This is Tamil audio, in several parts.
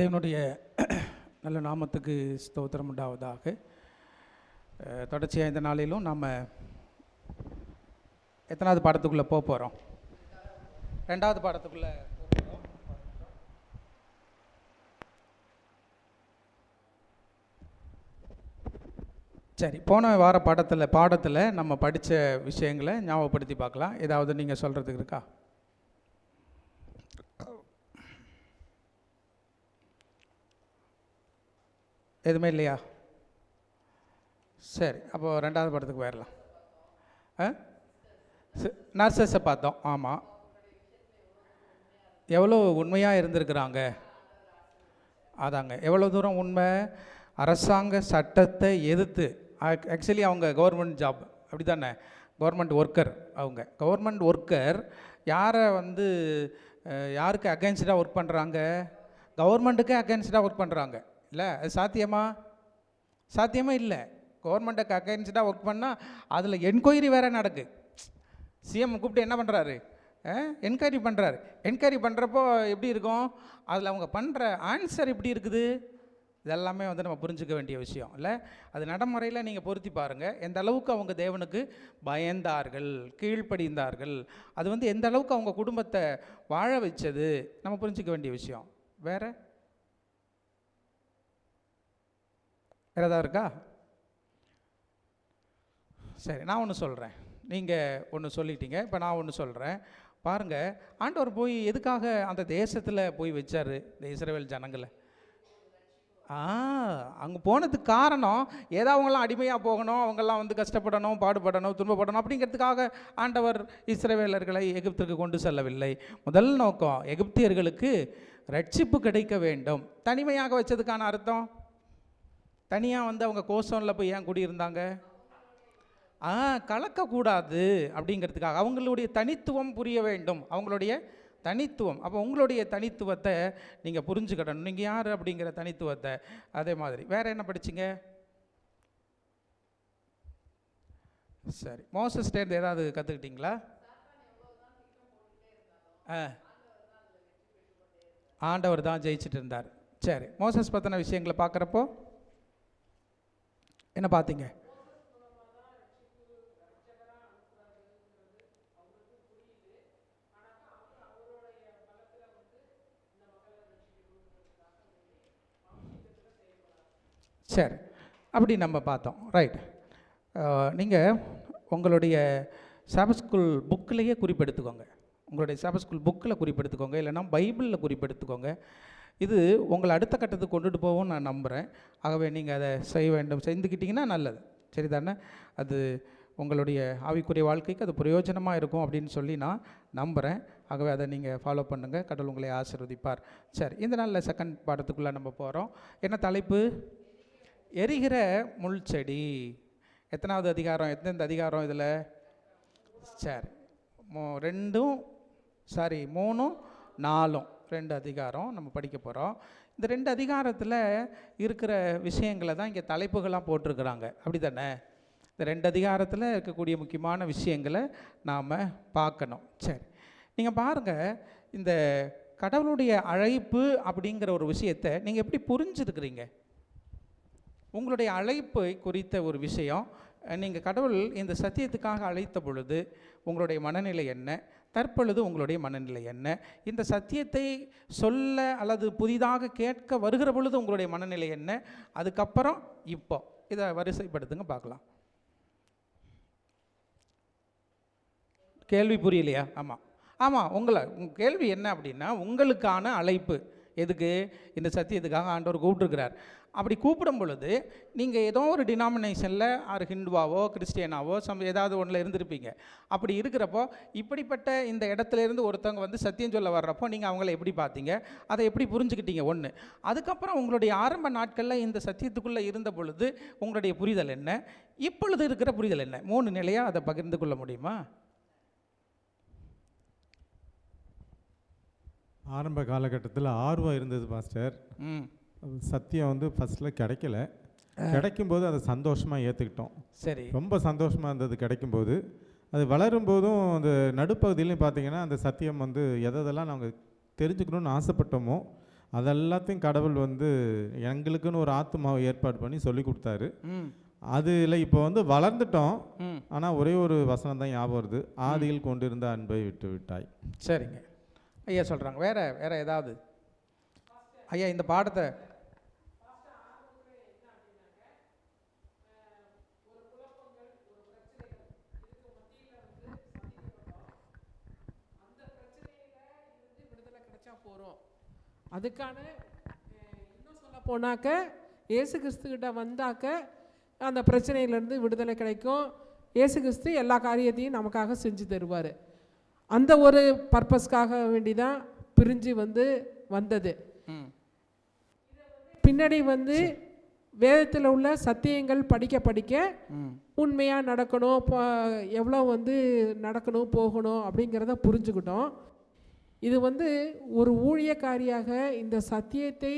தேவனுடைய நல்ல நாமத்துக்கு ஸ்தோத்திரம் உண்டாவதாக. தொடர்ச்சியாக இந்த நாளிலும் நாம் எத்தனாவது பாடத்துக்குள்ளே போக போகிறோம்? ரெண்டாவது பாடத்துக்குள்ளே போகிறோம். சரி, போன வார பாடத்தில் நம்ம படித்த விஷயங்களை ஞாபகப்படுத்தி பார்க்கலாம். ஏதாவது நீங்கள் சொல்கிறதுக்கு இருக்கா? எதுவுமே இல்லையா? சரி, அப்போது ரெண்டாவது படத்துக்கு போயிடலாம். நர்சஸை பார்த்தோம். ஆமாம், எவ்வளோ உண்மையாக இருந்திருக்கிறாங்க. அதாங்க, எவ்வளோ தூரம் உண்மை. அரசாங்க சட்டத்தை எதிர்த்து, ஆக்சுவலி அவங்க கவர்மெண்ட் ஜாப், அப்படி தானே, கவர்மெண்ட் ஒர்க்கர். அவங்க கவர்மெண்ட் ஒர்க்கர் யாரை யாருக்கு அகென்ஸ்டாக ஒர்க் பண்ணுறாங்க? கவர்மெண்ட்டுக்கே அகென்ஸ்டாக ஒர்க் பண்ணுறாங்க. இல்லை, அது சாத்தியமாக இல்லை. கவர்மெண்ட்டுக்கு அகென்ஸ்டாக ஒர்க் பண்ணால் அதில் என்கொயரி வேறு நடக்கு. சிஎம் கூப்பிட்டு என்ன பண்ணுறாரு? என்கொயரி பண்ணுறாரு. என்கொயரி பண்ணுறப்போ எப்படி இருக்கும்? அதில் அவங்க பண்ணுற ஆன்சர் எப்படி இருக்குது? இதெல்லாமே நம்ம புரிஞ்சிக்க வேண்டிய விஷயம் இல்லை. அது நடைமுறையில் நீங்கள் பொருத்தி பாருங்கள். எந்த அளவுக்கு அவங்க தேவனுக்கு பயந்தார்கள், கீழ்ப்படிந்தார்கள், அது எந்த அளவுக்கு அவங்க குடும்பத்தை வாழ வச்சது நம்ம புரிஞ்சிக்க வேண்டிய விஷயம். வேறு ஏதாவது இருக்கா? சரி, நான் ஒன்று சொல்கிறேன், நீங்கள் ஒன்று சொல்லிட்டீங்க. இப்போ நான் ஒன்று சொல்கிறேன். பாருங்கள், ஆண்டவர் போய் எதுக்காக அந்த தேசத்தில் போய் வச்சார் இந்த இஸ்ரவேல் ஜனங்களை? அங்கே போனதுக்கு காரணம் ஏதோ அவங்களாம் அடிமையாக போகணும், அவங்கெல்லாம் கஷ்டப்படணும், பாடுபடணும், துன்பப்படணும் அப்படிங்கிறதுக்காக ஆண்டவர் இஸ்ரவேலர்களை எகிப்திற்கு கொண்டு செல்லவில்லை. முதல் நோக்கம் எகிப்தியர்களுக்கு ரட்சிப்பு கிடைக்க வேண்டும். தனிமையாக வச்சதுக்கான அர்த்தம், தனியாக அவங்க கோசோனில் போய் ஏன் குடியிருந்தாங்க? கலக்கக்கூடாது அப்படிங்கிறதுக்காக, அவங்களுடைய தனித்துவம் புரிய வேண்டும், அவங்களுடைய தனித்துவம். அப்போ உங்களுடைய தனித்துவத்தை நீங்கள் புரிஞ்சுக்கிடணும், நீங்கள் யார் அப்படிங்கிற தனித்துவத்தை. அதே மாதிரி வேறு என்ன படிச்சிங்க? சரி, மோசஸ்டேருந்து ஏதாவது கற்றுக்கிட்டீங்களா? ஆண்டவர் தான் ஜெயிச்சுட்டு இருந்தார். சரி, மோசஸ் பற்றின விஷயங்களை பார்க்குறப்போ என்ன பார்த்தீங்க? சரி, அப்படி நம்ம பார்த்தோம். ரைட். நீங்கள் உங்களுடைய சபை ஸ்கூல் புக்கிலேயே குறிப்பெடுத்துக்கோங்க. உங்களுடைய சபை ஸ்கூல் புக்கில் குறிப்பெடுத்துக்கோங்க, இல்லைன்னா பைபிளில் குறிப்பெடுத்துக்கோங்க. இது உங்களை அடுத்த கட்டத்துக்கு கொண்டுட்டு போவோம்னு நான் நம்புகிறேன். ஆகவே நீங்கள் அதை செய்ய வேண்டும், செஞ்சுக்கிட்டிங்கன்னா நல்லது. சரி தானே? அது உங்களுடைய ஆவிக்குரிய வாழ்க்கைக்கு அது பிரயோஜனமாக இருக்கும் அப்படின்னு சொல்லி நான் நம்புகிறேன். ஆகவே அதை நீங்கள் ஃபாலோ பண்ணுங்கள். கடவுள் உங்களை ஆசீர்வதிப்பார். சரி, இந்த நாளில் செகண்ட் பாடத்துக்குள்ளே நம்ம போகிறோம். என்ன தலைப்பு? எரிகிற முள் செடி. எத்தனாவது அதிகாரம்? எந்தெந்த அதிகாரம் இதில்? சரி, 3, 4 2 அதிகாரம் நம்ம படிக்க போகிறோம். இந்த 2 அதிகாரத்தில் இருக்கிற விஷயங்களை தான் இங்கே தலைப்புகளாக போட்டிருக்கிறாங்க, அப்படி தானே? இந்த 2 அதிகாரத்தில் இருக்கக்கூடிய முக்கியமான விஷயங்களை நாம் பார்க்கணும். சரி, நீங்கள் பாருங்கள், இந்த கடவுளுடைய அழைப்பு அப்படிங்கிற ஒரு விஷயத்தை நீங்கள் எப்படி புரிஞ்சுருக்கிறீங்க? உங்களுடைய அழைப்பை குறித்த ஒரு விஷயம், நீங்கள் கடவுள் இந்த சத்தியத்துக்காக அழைத்த பொழுது உங்களுடைய மனநிலை என்ன? தற்பொழுது உங்களுடைய மனநிலை என்ன? இந்த சத்தியத்தை சொல்ல அல்லது புதிதாக கேட்க வருகிற பொழுது உங்களுடைய மனநிலை என்ன? அதுக்கப்புறம் இப்போ இதை வரிசைப்படுத்துங்க பார்க்கலாம். கேள்வி புரியலையா? ஆமாம், உங்கள் கேள்வி என்ன அப்படின்னா, உங்களுக்கான அழைப்பு எதுக்கு? இந்த சத்தியத்துக்காக ஆண்டவர் கூப்பிட்டுருக்கிறார். அப்படி கூப்பிடும் பொழுது நீங்கள் ஏதோ ஒரு டினாமினேஷனில் ஆறு ஹிந்துவாவோ கிறிஸ்டியனாவோ ஏதாவது ஒன்றில் இருந்திருப்பீங்க. அப்படி இருக்கிறப்போ இப்படிப்பட்ட இந்த இடத்துலேருந்து ஒருத்தவங்க சத்தியம் சொல்ல வர்றப்போ நீங்கள் அவங்கள எப்படி பார்த்தீங்க? அதை எப்படி புரிஞ்சுக்கிட்டீங்க? ஒன்று. அதுக்கப்புறம் உங்களுடைய ஆரம்ப நாட்களில் இந்த சத்தியத்துக்குள்ளே இருந்த பொழுது உங்களுடைய புரிதல் என்ன? இப்பொழுது இருக்கிற புரிதல் என்ன? 3 நிலையாக அதை பகிர்ந்து கொள்ள முடியுமா? ஆரம்ப காலகட்டத்தில் ஆர்வம் இருந்தது பாஸ்டர். சத்தியம் ஃபஸ்ட்டில் கிடைக்கல. கிடைக்கும்போது அதை சந்தோஷமாக ஏற்றுக்கிட்டோம். சரி, ரொம்ப சந்தோஷமாக இருந்தது கிடைக்கும்போது. அது வளரும்போதும் அந்த நடுப்பகுதியிலையும் பார்த்தீங்கன்னா அந்த சத்தியம் எதெல்லாம் நாங்கள் தெரிஞ்சுக்கணுன்னு ஆசைப்பட்டோமோ அதெல்லாத்தையும் கடவுள் வந்து எங்களுக்குன்னு ஒரு ஆத்மாவை ஏற்பாடு பண்ணி சொல்லி கொடுத்தாரு. ம் அதில் இப்போ வந்து வளர்ந்துட்டோம். ம் ஆனால் ஒரே ஒரு வசனம் தான் ஞாபகம் வருது, ஆதியில் கொண்டிருந்த அன்பை விட்டு விட்டாய். சரிங்க ஐயா சொல்கிறாங்க. வேற ஏதாவது ஐயா இந்த பாடத்தை போகிறோம். அதுக்கான இன்னும் சொல்ல போனாக்க இயேசு கிறிஸ்துக்கிட்ட வந்தாக்க அந்த பிரச்சனையிலேருந்து விடுதலை கிடைக்கும். இயேசு கிறிஸ்து எல்லா காரியத்தையும் நமக்காக செஞ்சு தருவார். அந்த ஒரு பர்பஸ்க்காக வேண்டி தான் பிரிஞ்சு வந்தது. பின்னாடி வேதத்தில் உள்ள சத்தியங்கள் படிக்க படிக்க உண்மையாக நடக்கணும், எவ்வளோ நடக்கணும் போகணும் அப்படிங்கிறத புரிஞ்சுக்கிட்டோம். இது ஒரு ஊழியக்காரியாக இந்த சத்தியத்தை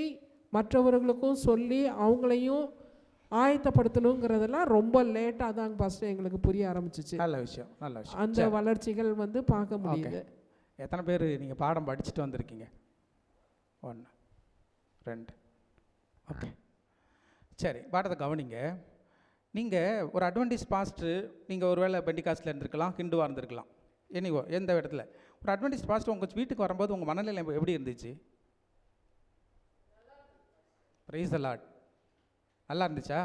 மற்றவர்களுக்கும் சொல்லி அவங்களையும் ஆயத்தப்படுத்தணுங்கிறதெல்லாம் ரொம்ப லேட்டாக தாங்க ஃபஸ்ட்டு எங்களுக்கு புரிய ஆரம்பிச்சிச்சு. நல்ல விஷயம், நல்ல விஷயம். அந்த வளர்ச்சிகள் பார்க்க முடியுது. எத்தனை பேர் நீங்கள் பாடம் படிச்சுட்டு வந்திருக்கீங்க? 1 2 ஓகே சரி, பாடத்தை கவனிங்க. நீங்கள் ஒரு அட்வென்டிஸ்ட் பாஸ்டர், நீங்கள் ஒருவேளை பெண்டிகாஸ்டில் இருந்திருக்கலாம், ஹிந்துவாக இருந்திருக்கலாம், எனிவோ எந்த இடத்துல ஒரு அட்வென்டிஸ்ட் பாஸ்டர் உங்கள் வீட்டுக்கு வரும்போது உங்கள் மனநிலை எப்படி இருந்துச்சு? Praise the Lord. நல்லா இருந்துச்சா?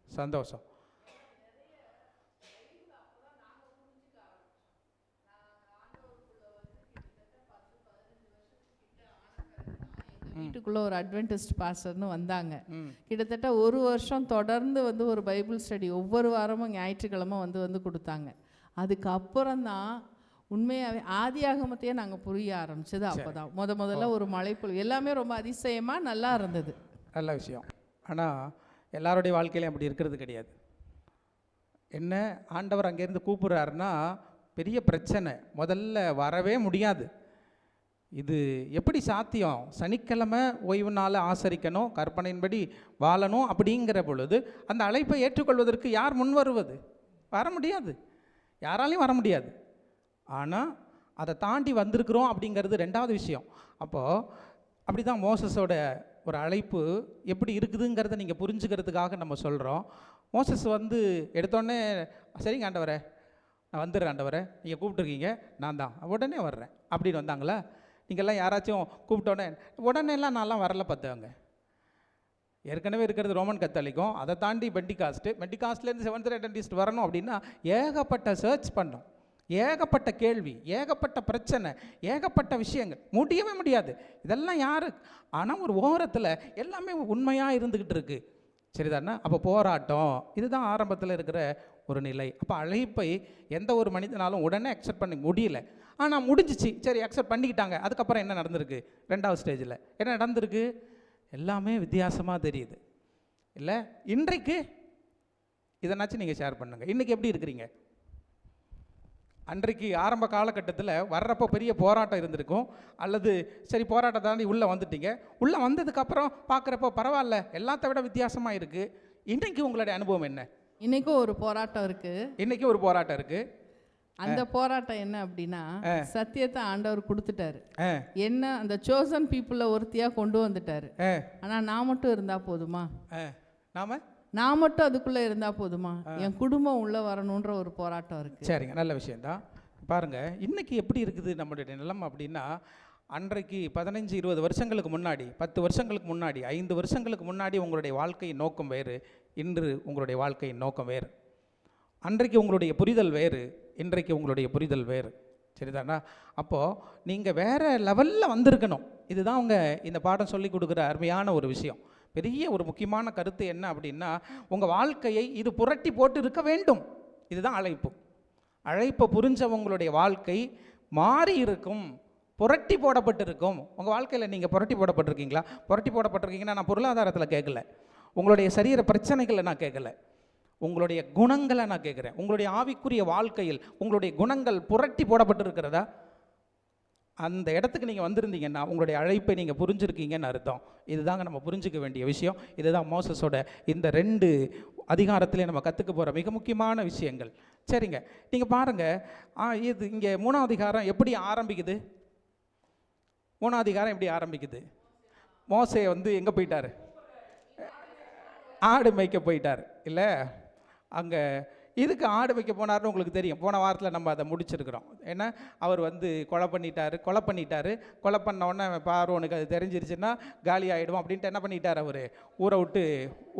சந்தோஷம். வீட்டுக்குள்ளே ஒரு அட்வென்டிஸ்ட் பாஸ்டர்னு வந்தாங்க. கிட்டத்தட்ட ஒரு வருஷம் தொடர்ந்து ஒரு பைபிள் ஸ்டடி ஒவ்வொரு வாரமும் ஞாயிற்றுக்கிழமை வந்து கொடுத்தாங்க. அதுக்கப்புறம் தான் உண்மையாகவே ஆதியாகமத்தையே நாங்கள் புரிய ஆரம்பிச்சது. அப்போ தான் முதல்ல ஒரு மழைப்பொழிவு, எல்லாமே ரொம்ப அதிசயமாக நல்லா இருந்தது. நல்ல விஷயம். ஆனால் எல்லாருடைய வாழ்க்கையிலையும் அப்படி இருக்கிறது கிடையாது. என்ன ஆண்டவர் அங்கேருந்து கூப்பிட்றாருன்னா பெரிய பிரச்சனை, முதல்ல வரவே முடியாது. இது எப்படி சாத்தியம்? சனிக்கிழமை ஓய்வு நாள் ஆசரிக்கணும், கற்பனையின்படி வாழணும் அப்படிங்கிற பொழுது அந்த அழைப்பை ஏற்றுக்கொள்வதற்கு யார் முன் வருவது? வர முடியாது, யாராலையும் வர முடியாது. ஆனால் அதை தாண்டி வந்திருக்கிறோம் அப்படிங்கிறது ரெண்டாவது விஷயம். அப்போது அப்படி தான் மோசஸோட ஒரு அழைப்பு எப்படி இருக்குதுங்கிறத நீங்கள் புரிஞ்சுக்கிறதுக்காக நம்ம சொல்கிறோம். மோசஸ் எடுத்தோடனே சரிங்க ஆண்டவரே நான் வந்துடுறேன், ஆண்டவரே நீங்கள் கூப்பிட்ருக்கீங்க, நான் தான் உடனே வர்றேன் அப்படின்னு வந்தாங்களா? நீங்கள்லாம் யாராச்சும் கூப்பிட்டோடனே உடனேலாம் நான்லாம் வரல பார்த்துவாங்க. ஏற்கனவே இருக்கிறது ரோமன் கத்தாலிக்கும், அதை தாண்டி பெண்டிகாஸ்ட்லேருந்து செவன்த் அட்வென்டிஸ்ட் வரணும் அப்படின்னா ஏகப்பட்ட சர்ச் பண்ணோம், ஏகப்பட்ட கேள்வி, ஏகப்பட்ட பிரச்சனை, ஏகப்பட்ட விஷயங்கள், முடியவே முடியாது. இதெல்லாம் யாரு? ஆனால் ஒரு ஓரத்தில் எல்லாமே உண்மையாக இருந்துக்கிட்டு இருக்கு. சரிதானே? அப்போ போராட்டம், இதுதான் ஆரம்பத்தில் இருக்கிற ஒரு நிலை. அப்போ அழைப்பை எந்த ஒரு மனிதனாலும் உடனே அக்செப்ட் பண்ண முடியல. ஆனால் முடிஞ்சிச்சு, சரி அக்செப்ட் பண்ணிக்கிட்டாங்க. அதுக்கப்புறம் என்ன நடந்திருக்கு? ரெண்டாவது ஸ்டேஜில் என்ன நடந்திருக்கு? எல்லாமே வித்தியாசமாக தெரியுது இல்லை? இன்றைக்கு இதனாச்சும் நீங்கள் ஷேர் பண்ணுங்கள். இன்றைக்கி எப்படி இருக்கிறீங்க? அன்றைக்கு ஆரம்ப காலகட்டத்தில் வர்றப்போ பெரிய போராட்டம் இருந்திருக்கும், அல்லது சரி போராட்டம் தாண்டி உள்ளே வந்துட்டீங்க. உள்ளே வந்ததுக்கப்புறம் பார்க்குறப்போ பரவாயில்ல, எல்லாத்த விட வித்தியாசமாக இருக்குது. இன்றைக்கு உங்களுடைய அனுபவம் என்ன? இன்றைக்கும் ஒரு போராட்டம் இருக்குது. இன்றைக்கும் ஒரு போராட்டம் இருக்குது. அந்த போராட்டம் என்ன அப்படின்னா, சத்தியத்தை ஆண்டவர் கொடுத்துட்டாரு, என்ன அந்த சோசன் பீப்புளில் ஒருத்தியாக கொண்டு வந்துட்டாரு. ஆனால் நான் மட்டும் இருந்தால் போதுமா? நான் மட்டும் அதுக்குள்ளே இருந்தால் போதுமா? என் குடும்பம் உள்ளே வரணுன்ற ஒரு போராட்டம் இருக்குது. சரிங்க, நல்ல விஷயந்தான். பாருங்கள் இன்றைக்கி எப்படி இருக்குது நம்மளுடைய நிலம் அப்படின்னா, அன்றைக்கு 15-20 வருஷங்களுக்கு முன்னாடி, 10 வருஷங்களுக்கு முன்னாடி, 5 வருஷங்களுக்கு முன்னாடி உங்களுடைய வாழ்க்கையின் நோக்கம் வேறு, இன்று உங்களுடைய வாழ்க்கையின் நோக்கம் வேறு. அன்றைக்கு உங்களுடைய புரிதல் வேறு, இன்றைக்கு உங்களுடைய புரிதல் வேறு. சரிதானா? அப்போது நீங்கள் வேறு லெவலில் வந்திருக்கணும். இதுதான் அவங்க இந்த பாடம் சொல்லி கொடுக்குற அருமையான ஒரு விஷயம். பெரிய ஒரு முக்கியமான கருத்து என்ன அப்படின்னா, உங்கள் வாழ்க்கையை இது புரட்டி போட்டு இருக்க வேண்டும். இதுதான் அழைப்பு. அழைப்பை புரிஞ்சவங்களுடைய வாழ்க்கை மாறி இருக்கும், புரட்டி போடப்பட்டிருக்கும். உங்கள் வாழ்க்கையில் நீங்கள் புரட்டி போடப்பட்டிருக்கீங்களா? புரட்டி போடப்பட்டிருக்கீங்கன்னா நான் பொருளாதாரத்தில் கேட்கல, உங்களுடைய சரீர பிரச்சனைகளை நான் கேட்கல, உங்களுடைய குணங்களை நான் கேட்குறேன். உங்களுடைய ஆவிக்குரிய வாழ்க்கையில் உங்களுடைய குணங்கள் புரட்டி போடப்பட்டிருக்கிறதா? அந்த இடத்துக்கு நீங்கள் வந்திருந்தீங்கன்னா உங்களுடைய அழைப்பை நீங்கள் புரிஞ்சுருக்கீங்கன்னு அர்த்தம். இதுதாங்க நம்ம புரிஞ்சிக்க வேண்டிய விஷயம். இதுதான் மோசஸோட இந்த 2 அதிகாரத்திலே நம்ம கற்றுக்க போகிற மிக முக்கியமான விஷயங்கள். சரிங்க, நீங்கள் பாருங்கள், இது இங்கே 3ஆம் அதிகாரம் எப்படி ஆரம்பிக்குது? 3ஆம் அதிகாரம் எப்படி ஆரம்பிக்குது? மோசே வந்து எங்கே போயிட்டார்? ஆடு மேய்க்க போயிட்டார் இல்லை? அங்கே இதுக்கு ஆடு வைக்க போனார்னு உங்களுக்கு தெரியும். போன வாரத்தில் நம்ம அதை முடிச்சிருக்கிறோம். ஏன்னா அவர் வந்து கொலை பண்ணிட்டாரு. கொலை பண்ண உடனே பார்வோனுக்கு அது தெரிஞ்சிருச்சுன்னா காலி ஆகிடுவோம் அப்படின்ட்டு என்ன பண்ணிட்டார்? அவர் ஊரை விட்டு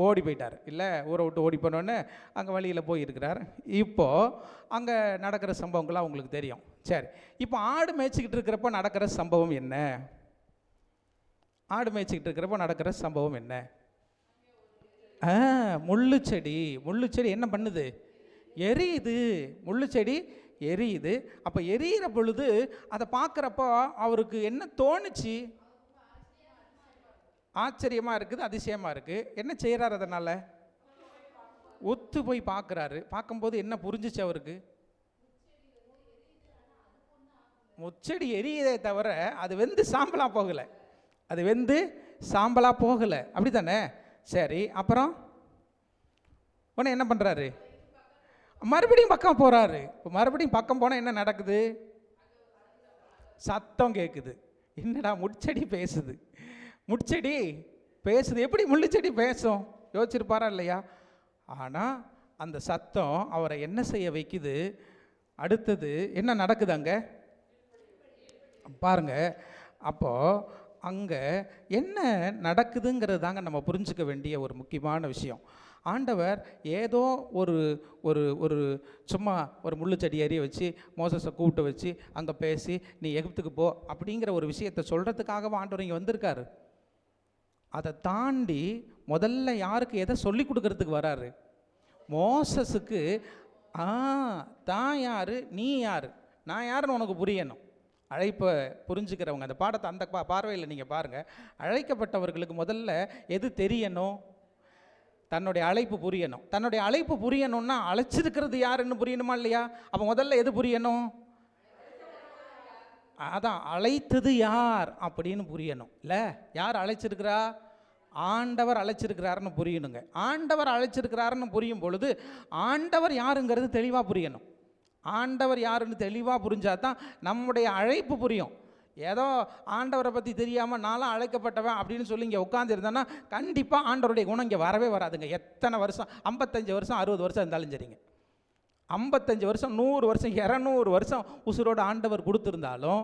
ஓடி போயிட்டார் இல்லை? ஊரை விட்டு ஓடி போனோடனே அங்கே வழியில் போயிருக்கிறார். இப்போது அங்கே நடக்கிற சம்பவங்கள்லாம் உங்களுக்கு தெரியும். சரி, இப்போ ஆடு மேய்ச்சிக்கிட்டு இருக்கிறப்ப நடக்கிற சம்பவம் என்ன? ஆடு மேய்ச்சிக்கிட்டு இருக்கிறப்ப நடக்கிற சம்பவம் என்ன? முள்ளுச்செடி என்ன பண்ணுது? எரியுது. முள்ளுச்செடி எரியுது. அப்போ எரியிற பொழுது அதை பார்க்குறப்போ அவருக்கு என்ன தோணுச்சு? ஆச்சரியமாக இருக்குது, அதிசயமாக இருக்குது. என்ன செய்கிறார்? அதனால் ஒத்து போய் பார்க்குறாரு. பார்க்கும்போது என்ன புரிஞ்சிச்சு அவருக்கு? முச்செடி எரியுதே தவிர அது வெந்து சாம்பலாக போகலை. அப்படி தானே? சரி, அப்புறம் உடனே என்ன பண்ணுறாரு? மறுபடியும் பக்கம் போகிறாரு. இப்போ மறுபடியும் பக்கம் போனால் என்ன நடக்குது? சத்தம் கேட்குது. என்னடா முட்செடி பேசுது. எப்படி முள்ளுச்செடி பேசும்? யோசிச்சிருப்பாரா இல்லையா? ஆனால் அந்த சத்தம் அவரை என்ன செய்ய வைக்குது? அடுத்தது என்ன நடக்குது அங்கே பாருங்க. அப்போது அங்கே என்ன நடக்குதுங்கிறது தாங்க நம்ம புரிஞ்சுக்க வேண்டிய ஒரு முக்கியமான விஷயம். ஆண்டவர் ஏதோ ஒரு ஒரு ஒரு சும்மா ஒரு முள்ளுச்செடி எறிய வச்சு மோசஸை கூப்பிட்டு வச்சு அங்கே பேசி நீ எகிப்துக்கு போ அப்படிங்கிற ஒரு விஷயத்தை சொல்கிறதுக்காகவே ஆண்டவர் இங்கே வந்திருக்காரு. அதை தாண்டி முதல்ல யாருக்கு எதை சொல்லி கொடுக்கறதுக்கு வராரு? மோசஸுக்கு. தான் யார், நீ யார், நான் யாருன்னு உனக்கு புரியணும். அழைப்பை புரிஞ்சுக்கிறவங்க அந்த பாடத்தை அந்த பார்வையில் நீங்கள் பாருங்கள். அழைக்கப்பட்டவர்களுக்கு முதல்ல எது தெரியணும்? தன்னுடைய அழைப்பு புரியணும். தன்னுடைய அழைப்பு புரியணும்னா அழைச்சிருக்கிறது யாருன்னு புரியணுமா இல்லையா? அப்போ முதல்ல எது புரியணும்? அதான் அழைத்தது யார் அப்படின்னு புரியணும் இல்லை? யார் அழைச்சிருக்கிறா? ஆண்டவர் அழைச்சிருக்கிறாருன்னு புரியணுங்க. ஆண்டவர் அழைச்சிருக்கிறாருன்னு புரியும் பொழுது ஆண்டவர் யாருங்கிறது தெளிவாக புரியணும். ஆண்டவர் யாருன்னு தெளிவாக புரிஞ்சால் தான் நம்முடைய அழைப்பு புரியும். ஏதோ ஆண்டவரை பற்றி தெரியாமல் நானும் அழைக்கப்பட்டவன் அப்படின்னு சொல்லி இங்கே உட்காந்துருந்தேன்னா கண்டிப்பாக ஆண்டவருடைய குணம் இங்கே வரவே வராதுங்க. எத்தனை வருஷம், 55 வருஷம் 60 வருஷம் இருந்தாலும் சரிங்க, 55 வருஷம் 100 வருஷம் 200 வருஷம் உசுரோடு ஆண்டவர் கொடுத்துருந்தாலும்,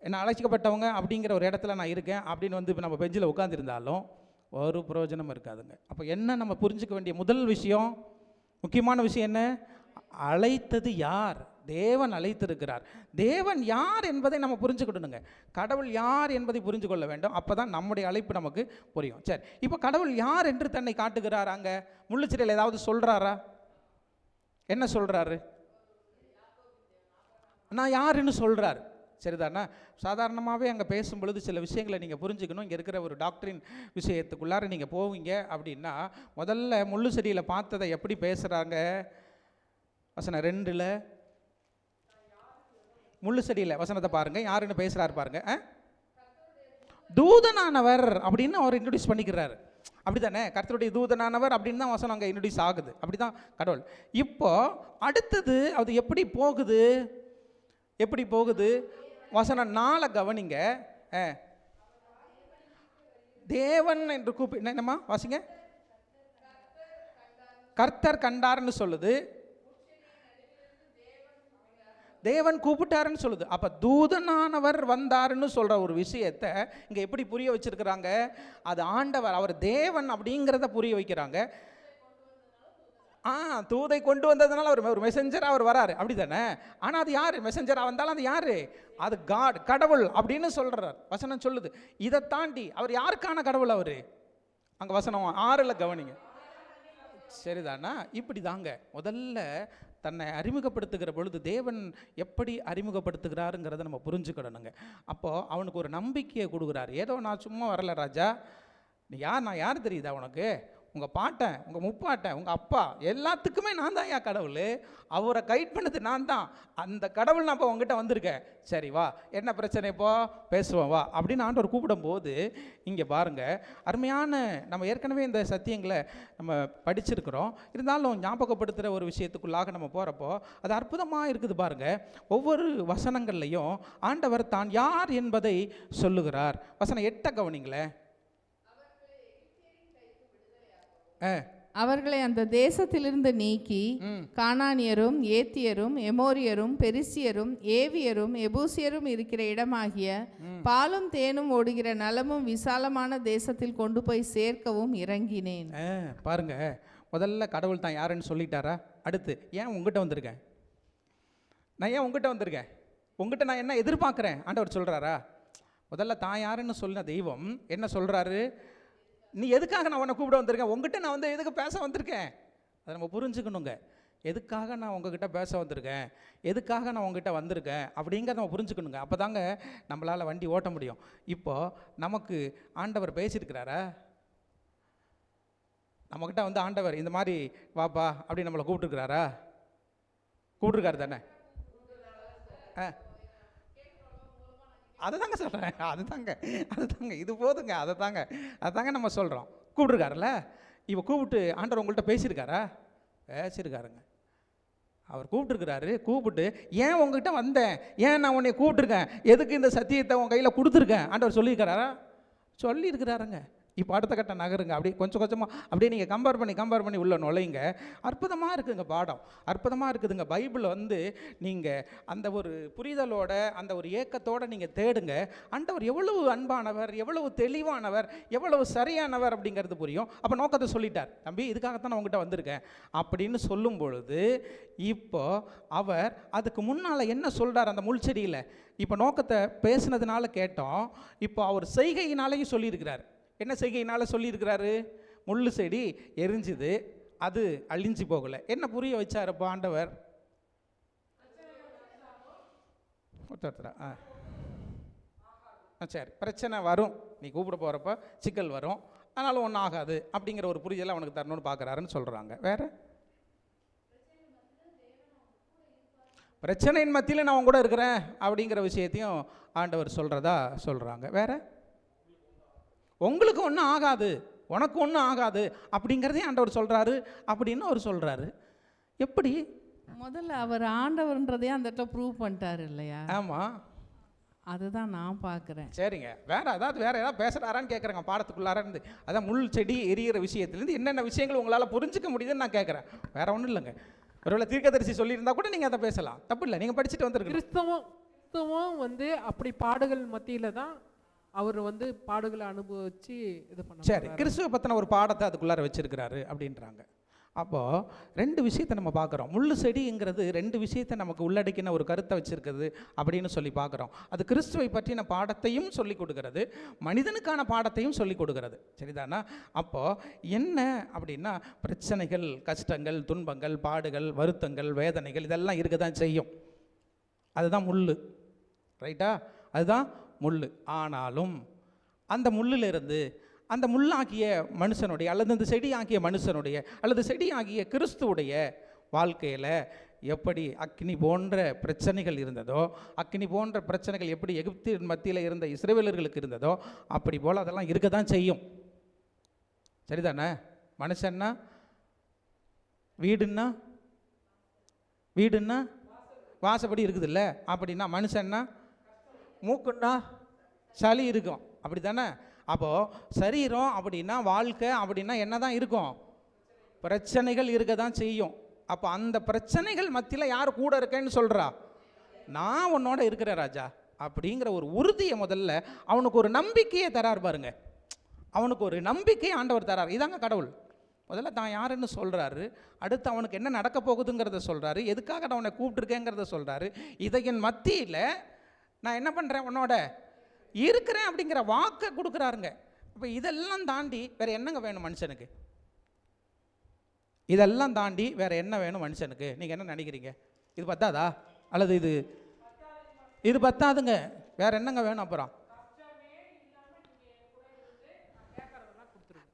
என்ன அழைச்சிக்கப்பட்டவங்க அப்படிங்கிற ஒரு இடத்துல நான் இருக்கேன் அப்படின்னு வந்து இப்போ நம்ம பெஞ்சில் உட்காந்துருந்தாலும் ஒரு பிரயோஜனம் இருக்காதுங்க. அப்போ என்ன நம்ம புரிஞ்சுக்க வேண்டிய முதல் விஷயம், முக்கியமான விஷயம் என்ன? அழைத்தது யார்? தேவன் அழைத்திருக்கிறார். தேவன் யார் என்பதை நம்ம புரிஞ்சுக்கிடணுங்க. கடவுள் யார் என்பதை புரிஞ்சு கொள்ள வேண்டும். அப்போ தான் நம்முடைய அழைப்பு நமக்கு புரியும். சரி, இப்போ கடவுள் யார் என்று தன்னை காட்டுகிறார்? அங்கே முள்ளுச்செடியில் ஏதாவது சொல்கிறாரா? என்ன சொல்கிறாரு? நான் யாருன்னு சொல்கிறார். சரிதானா? சாதாரணமாகவே அங்கே பேசும் பொழுது சில விஷயங்களை நீங்கள் புரிஞ்சுக்கணும். இங்கே இருக்கிற ஒரு டாக்டரின் விஷயத்துக்குள்ளார நீங்கள் போவீங்க அப்படின்னா முதல்ல முள்ளு செடியில் பார்த்ததை எப்படி பேசுகிறாங்க? வசனம் 2ல் முள்ளு செடியில் வசனத்தை பாருங்கள், யாருன்னு பேசுகிறாரு பாருங்க. தூதனானவர் அப்படின்னு அவர் இன்ட்ரடியூஸ் பண்ணிக்கிறாரு. அப்படி தானே? கர்த்தருடைய தூதனானவர் அப்படின்னு தான் வசனம் அங்கே இன்ட்ரடியூஸ் ஆகுது. அப்படி தான் கடவுள். இப்போ அடுத்தது அது எப்படி போகுது? வசனம் 4 கவனிங்க. தேவன் என்று என்னம்மா வாசிங்க? கர்த்தர் கண்டார்னு சொல்லுது, தேவன் கூப்பிட்டாருன்னு சொல்லுது. அப்போ தூதனானவர் வந்தாருன்னு சொல்கிற ஒரு விஷயத்தை இங்கே எப்படி புரிய வச்சிருக்கிறாங்க? அது ஆண்டவர், அவர் தேவன் அப்படிங்கிறத புரிய வைக்கிறாங்க. தூதை கொண்டு வந்ததுனால அவர் ஒரு மெசஞ்சராக அவர் வராரு, அப்படி தானே? ஆனால் அது யார் மெசஞ்சராக வந்தாலும் அது யார்? அது காட், கடவுள் அப்படின்னு சொல்கிறார் வசனம் சொல்லுது. இதை தாண்டி அவர் யாருக்கான கடவுள்? அவர் அங்கே வசனம் 6ல் கவனிங்க. சரிதானா? இப்படி தாங்க முதல்ல தன்னை அறிமுகப்படுத்துகிற பொழுது தேவன் எப்படி அறிமுகப்படுத்துகிறாருங்கிறத நம்ம புரிஞ்சுக்கிடணுங்க. அப்போது அவனுக்கு ஒரு நம்பிக்கையை கொடுக்குறாரு. ஏதோ நான் சும்மா வரல ராஜா, நீ யார், நான் யார் தெரியுதா உனக்கு? உங்கள் பாட்டன், உங்கள் முப்பாட்டன், உங்கள் அப்பா எல்லாத்துக்குமே நான் தான் ஏன் கடவுள், அவரை கைட் பண்ணது நான் தான். அந்த கடவுள் நான் இப்போ உங்ககிட்ட வந்திருக்கேன், சரி வா, என்ன பிரச்சனை இப்போ பேசுவோம் வா அப்படின்னு ஆண்டவர் கூப்பிடும்போது, இங்கே பாருங்கள் அருமையான, நம்ம ஏற்கனவே இந்த சத்தியங்களை நம்ம படிச்சிருக்கிறோம், இருந்தாலும் ஞாபகப்படுத்துகிற ஒரு விஷயத்துக்குள்ளாக நம்ம போகிறப்போ அது அற்புதமாக இருக்குது பாருங்கள். ஒவ்வொரு வசனங்கள்லையும் ஆண்டவர் தான் யார் என்பதை சொல்லுகிறார். வசனம் 8 கவனிங்களேன். அவர்களை அந்த தேசத்திலிருந்து நீக்கி கானானியரும் ஏத்தியரும் எமோரியரும் பெரிசியரும் ஏவியரும் எபூசியரும் இருக்கிற இடமாகிய பாலும் தேனும் ஓடுகிற நலமும் விசாலமான தேசத்தில் கொண்டு போய் சேர்க்கவும் இறங்கினேன். பாருங்க, முதல்ல கடவுள் தான் யாருன்னு சொல்லிட்டாரா? அடுத்து ஏன் உங்ககிட்ட வந்திருக்கேன், நான் ஏன் உங்ககிட்ட வந்திருக்கேன், உங்ககிட்ட நான் என்ன எதிர்பார்க்குறேன் ஆண்டவர் சொல்கிறாரா? முதல்ல தான் யாருன்னு சொன்ன தெய்வம் என்ன சொல்கிறாரு? நீ எதுக்காக நான் உன்னை கூப்பிட வந்திருக்கேன், உங்ககிட்ட நான் வந்து எதுக்கு பேச வந்திருக்கேன், அதை நம்ம புரிஞ்சுக்கணுங்க. எதுக்காக நான் உங்ககிட்ட பேச வந்திருக்கேன், எதுக்காக நான் உங்ககிட்ட வந்திருக்கேன் அப்படிங்கிறத நம்ம புரிஞ்சுக்கணுங்க. அப்போ தாங்க நம்மளால் வண்டி ஓட்ட முடியும். இப்போது நமக்கு ஆண்டவர் பேசியிருக்கிறாரா? நம்மக்கிட்ட வந்து ஆண்டவர் இந்த மாதிரி வாப்பா அப்படி நம்மளை கூப்பிட்டுருக்கிறாரா? கூப்பிட்டுருக்காரு தானே? அதை தாங்க சொல்கிறேன், அதுதாங்க இது போதுங்க, அதை தாங்க நம்ம சொல்கிறோம். கூப்பிட்ருக்காருல்ல, இவ கூப்பிட்டு ஆண்டவர் உங்கள்கிட்ட பேசியிருக்காரா? பேசியிருக்காருங்க. அவர் கூப்பிட்டுருக்கிறாரு. கூப்பிட்டு ஏன் உங்ககிட்ட வந்தேன், ஏன் நான் உன்னை கூப்பிட்ருக்கேன், எதுக்கு இந்த சத்தியத்தை உன் கையில் கொடுத்துருக்கேன் ஆண்டவர் சொல்லியிருக்காரா? சொல்லியிருக்கிறாருங்க. இப்போ அடுத்த கட்ட நகருங்க, அப்படி கொஞ்சம் கொஞ்சமாக அப்படியே நீங்கள் கம்பேர் பண்ணி உள்ள நுழையுங்க. அற்புதமாக இருக்குதுங்க, பாடம் அற்புதமாக இருக்குதுங்க. பைபிள் வந்து நீங்கள் அந்த ஒரு புரிதலோட, அந்த ஒரு ஏக்கத்தோடு நீங்கள் தேடுங்க. ஆண்டவர் எவ்வளவு அன்பானவர், எவ்வளவு தெளிவானவர், எவ்வளவு சரியானவர் அப்படிங்கிறது புரியும். அப்போ நோக்கத்தை சொல்லிட்டார், தம்பி இதுக்காகத்தான் நான் உங்ககிட்ட வந்திருக்கேன் அப்படின்னு சொல்லும் பொழுது, இப்போ அவர் அதுக்கு முன்னால் என்ன சொல்கிறார் அந்த முள்செடியில்? இப்போ நோக்கத்தை பேசுனதுனால கேட்டோம், இப்போ அவர் செய்கையினாலையும் சொல்லியிருக்கிறார். என்ன செய்கையினால் சொல்லியிருக்கிறாரு? முள்ளு செடி எரிஞ்சுது, அது அழிஞ்சு போகலை. என்ன புரிய வச்சார் இப்போ ஆண்டவர்? சரி, பிரச்சனை வரும், நீ கூப்பிட போகிறப்ப சிக்கல் வரும், அதனால ஒன்றும் ஆகாது அப்படிங்கிற ஒரு புரிதலை அவனுக்கு தரணும்னு பார்க்குறாருன்னு சொல்கிறாங்க. வேறு பிரச்சனையின் மத்தியில் நான் உங்க கூட இருக்கிறேன் அப்படிங்கிற விஷயத்தையும் ஆண்டவர் சொல்கிறதா சொல்கிறாங்க. வேறு உங்களுக்கு ஒன்றும் ஆகாது, உனக்கு ஒன்றும் ஆகாது அப்படிங்கிறதையும் ஆண்டவர் சொல்கிறாரு அப்படின்னு அவர் சொல்கிறாரு. எப்படி? முதல்ல அவர் ஆண்டவர்ன்றதையே அந்த இடத்துல ப்ரூவ் பண்ணிட்டாரு இல்லையா? ஆமாம், அதுதான் நான் பார்க்குறேன். சரிங்க, வேறு ஏதாவது பேசுகிறாரான்னு கேட்குறேங்க பாடத்துக்குள்ளார இருந்து. அதான் முள் செடி எரியிற விஷயத்துலேருந்து என்னென்ன விஷயங்கள் உங்களால் புரிஞ்சிக்க முடியுதுன்னு நான் கேட்குறேன். வேறு ஒன்றும் இல்லைங்க. ஒருவேளை தீர்க்கதரிசி சொல்லியிருந்தா கூட நீங்கள் அதை பேசலாம், தப்பு இல்லை, நீங்கள் படிச்சுட்டு வந்துருக்கு. கிறிஸ்தவம் வந்து அப்படி பாடுகள் மத்தியில் தான் அவர் வந்து பாடுகளை அனுபவிச்சு இது பண்ண. சரி, கிறிஸ்துவ பற்றின ஒரு பாடத்தை அதுக்குள்ளார வச்சிருக்கிறாரு அப்படின்றாங்க. அப்போது ரெண்டு விஷயத்தை நம்ம பார்க்குறோம். முள்ளு செடிங்கிறது ரெண்டு விஷயத்தை நமக்கு உள்ளடக்கின ஒரு கருத்தை வச்சுருக்குது அப்படின்னு சொல்லி பார்க்குறோம். அது கிறிஸ்துவை பற்றின பாடத்தையும் சொல்லி கொடுக்கறது, மனிதனுக்கான பாடத்தையும் சொல்லி கொடுக்கறது. சரிதானா? அப்போது என்ன அப்படின்னா, பிரச்சனைகள், கஷ்டங்கள், துன்பங்கள், பாடுகள், வருத்தங்கள், வேதனைகள் இதெல்லாம் இருக்க தான் செய்யும். அதுதான் முள்ளு, ரைட்டா? அதுதான் முள். ஆனாலும் அந்த முள்ளிலிருந்து அந்த முள்ளாகிய மனுஷனுடைய, அல்லது அந்த செடி ஆகிய மனுஷனுடைய, அல்லது செடி ஆகிய கிறிஸ்துவுடைய வாழ்க்கையில் எப்படி அக்கினி போன்ற பிரச்சனைகள் இருந்ததோ, அக்கினி போன்ற பிரச்சனைகள் எப்படி எகிப்தின் மத்தியில் இருந்த இஸ்ரவேலர்களுக்கு இருந்ததோ, அப்படி போல் அதெல்லாம் இருக்க தான் செய்யும். சரிதானே? மனுஷன்னா வீடுன்னா வாசப்படி இருக்குதுல்ல, அப்படின்னா மனுஷன்னா மூக்குன்னா சளி இருக்கும், அப்படி தானே? அப்போது சரீரம் அப்படின்னா, வாழ்க்கை அப்படின்னா என்ன தான் இருக்கும்? பிரச்சனைகள் இருக்க தான் செய்யும். அப்போ அந்த பிரச்சனைகள் மத்தியில் யார் கூட இருக்கேன்னு சொல்கிறா? நான் உன்னோட இருக்கிற ராஜா அப்படிங்கிற ஒரு உறுதியை முதல்ல அவனுக்கு ஒரு நம்பிக்கையை தரார் பாருங்க. அவனுக்கு ஒரு நம்பிக்கையை ஆண்டவர் தரார். இதாங்க கடவுள். முதல்ல தான் யாருன்னு சொல்கிறாரு, அடுத்து அவனுக்கு என்ன நடக்க போகுதுங்கிறத சொல்கிறாரு, எதுக்காக நான் உன்னை கூப்பிட்டுருக்கேங்கிறத சொல்கிறாரு. இதையின் மத்தியில் நான் என்ன பண்ணுறேன், உன்னோட இருக்கிறேன் அப்படிங்கிற வாக்கை கொடுக்குறாருங்க. அப்போ இதெல்லாம் தாண்டி வேறு என்னங்க வேணும் மனுஷனுக்கு? இதெல்லாம் தாண்டி வேறு என்ன வேணும் மனுஷனுக்கு? நீங்கள் என்ன நினைக்கிறீங்க? இது பத்தாதா? அல்லது இது பத்தாதுங்க, வேறு என்னங்க வேணும்? அப்புறம்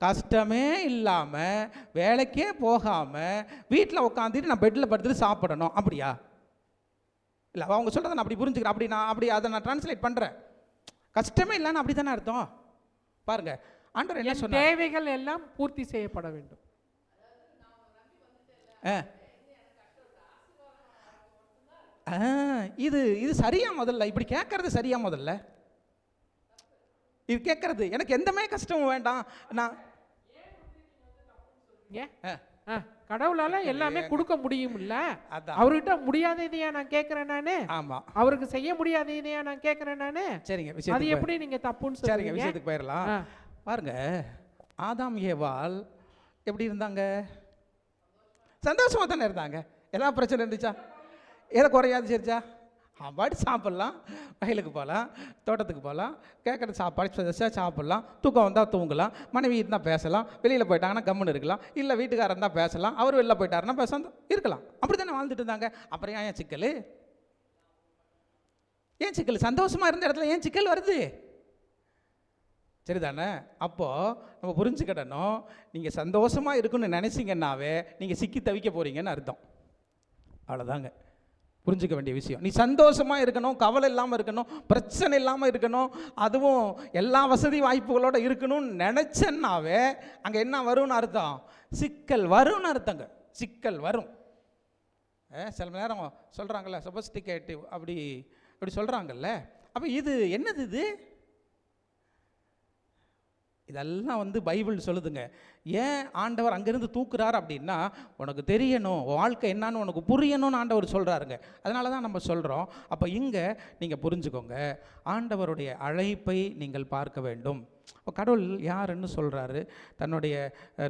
கஷ்டமே இல்லாமல் வேலைக்கே போகாமல் வீட்டில் உட்காந்துட்டு நான் பெட்டில் படுத்துட்டு சாப்பிடணும், அப்படியா? இல்லை, அவங்க சொல்கிறத நான் அப்படி புரிஞ்சுக்கிறேன். அப்படி அதை நான் ட்ரான்ஸ்லேட் பண்ணுறேன். கஷ்டமே இல்லைன்னு அப்படி தானே அர்த்தம். பாருங்க, ஆண்டவர் என்ன சொன்னார்? தேவைகள் எல்லாம் பூர்த்தி செய்யப்பட வேண்டும். இது இது சரியா? முதல்ல இப்படி கேட்கறது சரியா? முதல்ல இது கேட்கறது எனக்கு எந்தமே கஷ்டமும் வேண்டாம். நான் கடவுளால எல்லாமே கொடுக்க முடியும் இல்ல, அவர்கிட்ட முடியாததையா நான் கேட்கிறேன் நானு? ஆமா, அவருக்கு செய்ய முடியாததையா நான் கேட்கிறேன் நானு? சரிங்க, அது எப்படி நீங்க தப்புன்னு சரிங்க, சொல்றீங்க? விஷயத்துக்கு போயிடலாம். பாருங்க, ஆதாம் ஏவாள் எப்படி இருந்தாங்க? சந்தோஷமா தானே இருந்தாங்க. எல்லா பிரச்சனை இருந்துச்சா? எதை குறையாது சரிச்சா? பாடி சாப்பிட்லாம், வயலுக்கு போகலாம், தோட்டத்துக்கு போகலாம், கேட்குற சாப்பாடு சாப்பிட்லாம், தூக்கம் வந்தால் தூங்கலாம், மனைவி இருந்தால் பேசலாம், வெளியில் போயிட்டாங்கன்னா கம்முன்னு இருக்கலாம், இல்லை வீட்டுக்காரர் இருந்தால் பேசலாம், அவர் வெளில போயிட்டாருன்னா பேசாம இருக்கலாம். அப்படி தானே வாழ்ந்துட்டு இருந்தாங்க. அப்புறம் ஏன் சிக்கல்? ஏன் சிக்கல்? சந்தோஷமாக இருந்த இடத்துல ஏன் சிக்கல் வருது? சரிதானே? அப்போது நம்ம புரிஞ்சுக்கிடணும், நீங்கள் சந்தோஷமாக இருக்குன்னு நினைச்சிங்கன்னாவே நீங்கள் சிக்கி தவிக்க போகிறீங்கன்னு அர்த்தம். அவ்வளோதாங்க புரிஞ்சுக்க வேண்டிய விஷயம். நீ சந்தோஷமாக இருக்கணும், கவலை இல்லாமல் இருக்கணும், பிரச்சனை இல்லாமல் இருக்கணும், அதுவும் எல்லா வசதி வாய்ப்புகளோடு இருக்கணும்னு நினச்சன்னாவே அங்கே என்ன வரும்னு அர்த்தம்? சிக்கல் வரும்னு அர்த்தங்க. சிக்கல் வரும். சில நேரம் சொல்கிறாங்கல்ல, சொபஸ்டிகேட்டிவ் அப்படி சொல்கிறாங்கல்ல. அப்போ இது என்னது? இதெல்லாம் பைபிள் சொல்லுதுங்க. ஏன் ஆண்டவர் அங்கேருந்து தூக்குறார் அப்படின்னா, உனக்கு தெரியணும், வாழ்க்கை என்னான்னு உனக்கு புரியணும்னு ஆண்டவர் சொல்கிறாருங்க. அதனால தான் நம்ம சொல்கிறோம். அப்போ இங்கே நீங்கள் புரிஞ்சுக்கோங்க, ஆண்டவருடைய அழைப்பை நீங்கள் பார்க்க வேண்டும். இப்போ கடவுள் யாருன்னு சொல்கிறாரு, தன்னுடைய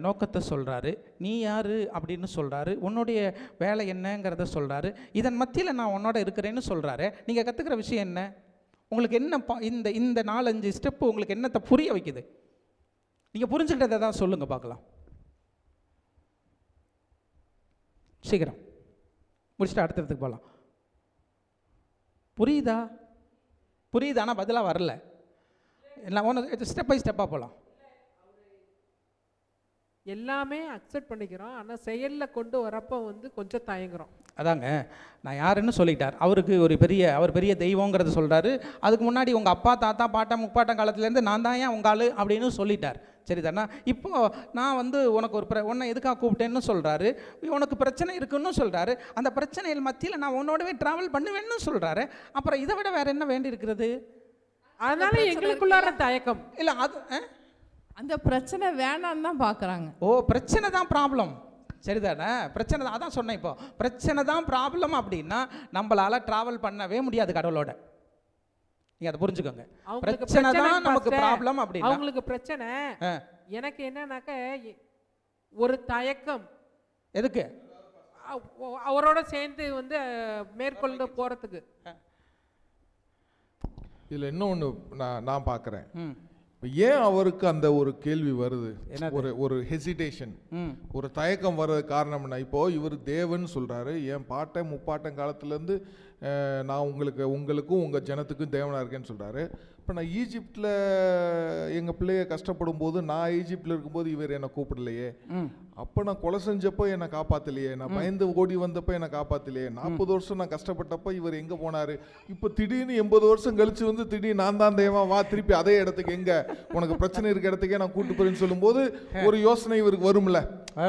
நோக்கத்தை சொல்கிறாரு, நீ யார் அப்படின்னு சொல்கிறாரு, உன்னுடைய வேலை என்னங்கிறத சொல்கிறாரு, இதன் மத்தியில் நான் உன்னோட இருக்கிறேன்னு சொல்கிறாரு. நீங்கள் கற்றுக்கிற விஷயம் என்ன? உங்களுக்கு என்ன இந்த 4-5 ஸ்டெப்பு உங்களுக்கு என்னத்தை புரிய வைக்குது? நீங்கள் புரிஞ்சுக்கிட்டதை தான் சொல்லுங்கள் பார்க்கலாம். சீக்கிரம் முடிச்சுட்டு அடுத்ததுக்கு போகலாம். புரியுதா? ஆனால் பதிலாக வரல. எல்லாம் ஒன்று ஸ்டெப் பை ஸ்டெப்பாக போகலாம். எல்லாமே அக்செப்ட் பண்ணிக்கிறோம், ஆனால் செயலில் கொண்டு வரப்போ கொஞ்சம் தயங்குறோம். அதாங்க, நான் யாருன்னு சொல்லிட்டார். அவர் பெரிய தெய்வங்கிறத சொல்கிறாரு. அதுக்கு முன்னாடி உங்கள் அப்பா தாத்தா பாட்டா முப்பாட்டம் காலத்துலேருந்து நான் தான் ஏன் உங்கள் ஆள் அப்படின்னு சொல்லிட்டார். சரி தானே? இப்போது நான் உனக்கு உன்னை எதுக்காக கூப்பிட்டேன்னு சொல்கிறாரு, உனக்கு பிரச்சனை இருக்குன்னு சொல்கிறாரு, அந்த பிரச்சனைகள் மத்தியில் நான் உன்னோடவே ட்ராவல் பண்ணுவேன்னு சொல்கிறாரு. அப்புறம் இதை விட வேறு என்ன வேண்டி இருக்கிறது? அதனால எங்களுக்குள்ளார தயக்கம் இல்லை, அது அந்த பிரச்சனை வேணான்னு தான் பார்க்குறாங்க. பிரச்சனை தான் ப்ராப்ளம். சரிதானே? பிரச்சனை தான். அதான் சொன்னேன், இப்போ பிரச்சனை தான் ப்ராப்ளம் அப்படின்னா நம்மளால ட்ராவல் பண்ணவே முடியாது கடவுளோட. நீங்க அதை புரிஞ்சுக்கோங்க. பிரச்சனை தான் நமக்கு ப்ராப்ளம் அப்படின்னா அவங்களுக்கு பிரச்சனை. எனக்கு என்னன்னாக்க ஒரு தயக்கம். எதுக்கு? அவரோட சேர்ந்து மேற்கொண்டு போறதுக்கு. இதுல இன்னொன்று நான் பார்க்குறேன். ஏன் அவருக்கு அந்த ஒரு கேள்வி வருது, ஒரு ஹெசிடேஷன், ஒரு தயக்கம் வர்றது காரணம்னா, இப்போ இவர் தேவன் சொல்றாரு, என் பாட்டன் முப்பாட்டன் காலத்துலேருந்து நான் உங்களுக்கும் உங்கள் ஜனத்துக்கும் தேவனாக இருக்கேன்னு சொல்கிறாரு. இப்போ நான் ஈஜிப்டில் எங்கள் பிள்ளைய கஷ்டப்படும் போது, நான் ஈஜிப்டில் இருக்கும்போது இவர் என்னை கூப்பிடலையே, அப்போ நான் கொலை செஞ்சப்போ என்னை காப்பாற்றலையே, நான் பயந்து ஓடி வந்தப்போ என்னை காப்பாற்றலையே, 40 வருஷம் நான் கஷ்டப்பட்டப்போ இவர் எங்கே போனார், இப்போ திடீர்னு 80 வருஷம் கழிச்சு திடீர்னு நான் தான் தேவன், வா திருப்பி அதே இடத்துக்கு, எங்கே உனக்கு பிரச்சனை இருக்க இடத்துக்கே நான் கூட்டு போறேன்னு சொல்லும்போது ஒரு யோசனை இவருக்கு வரும்ல.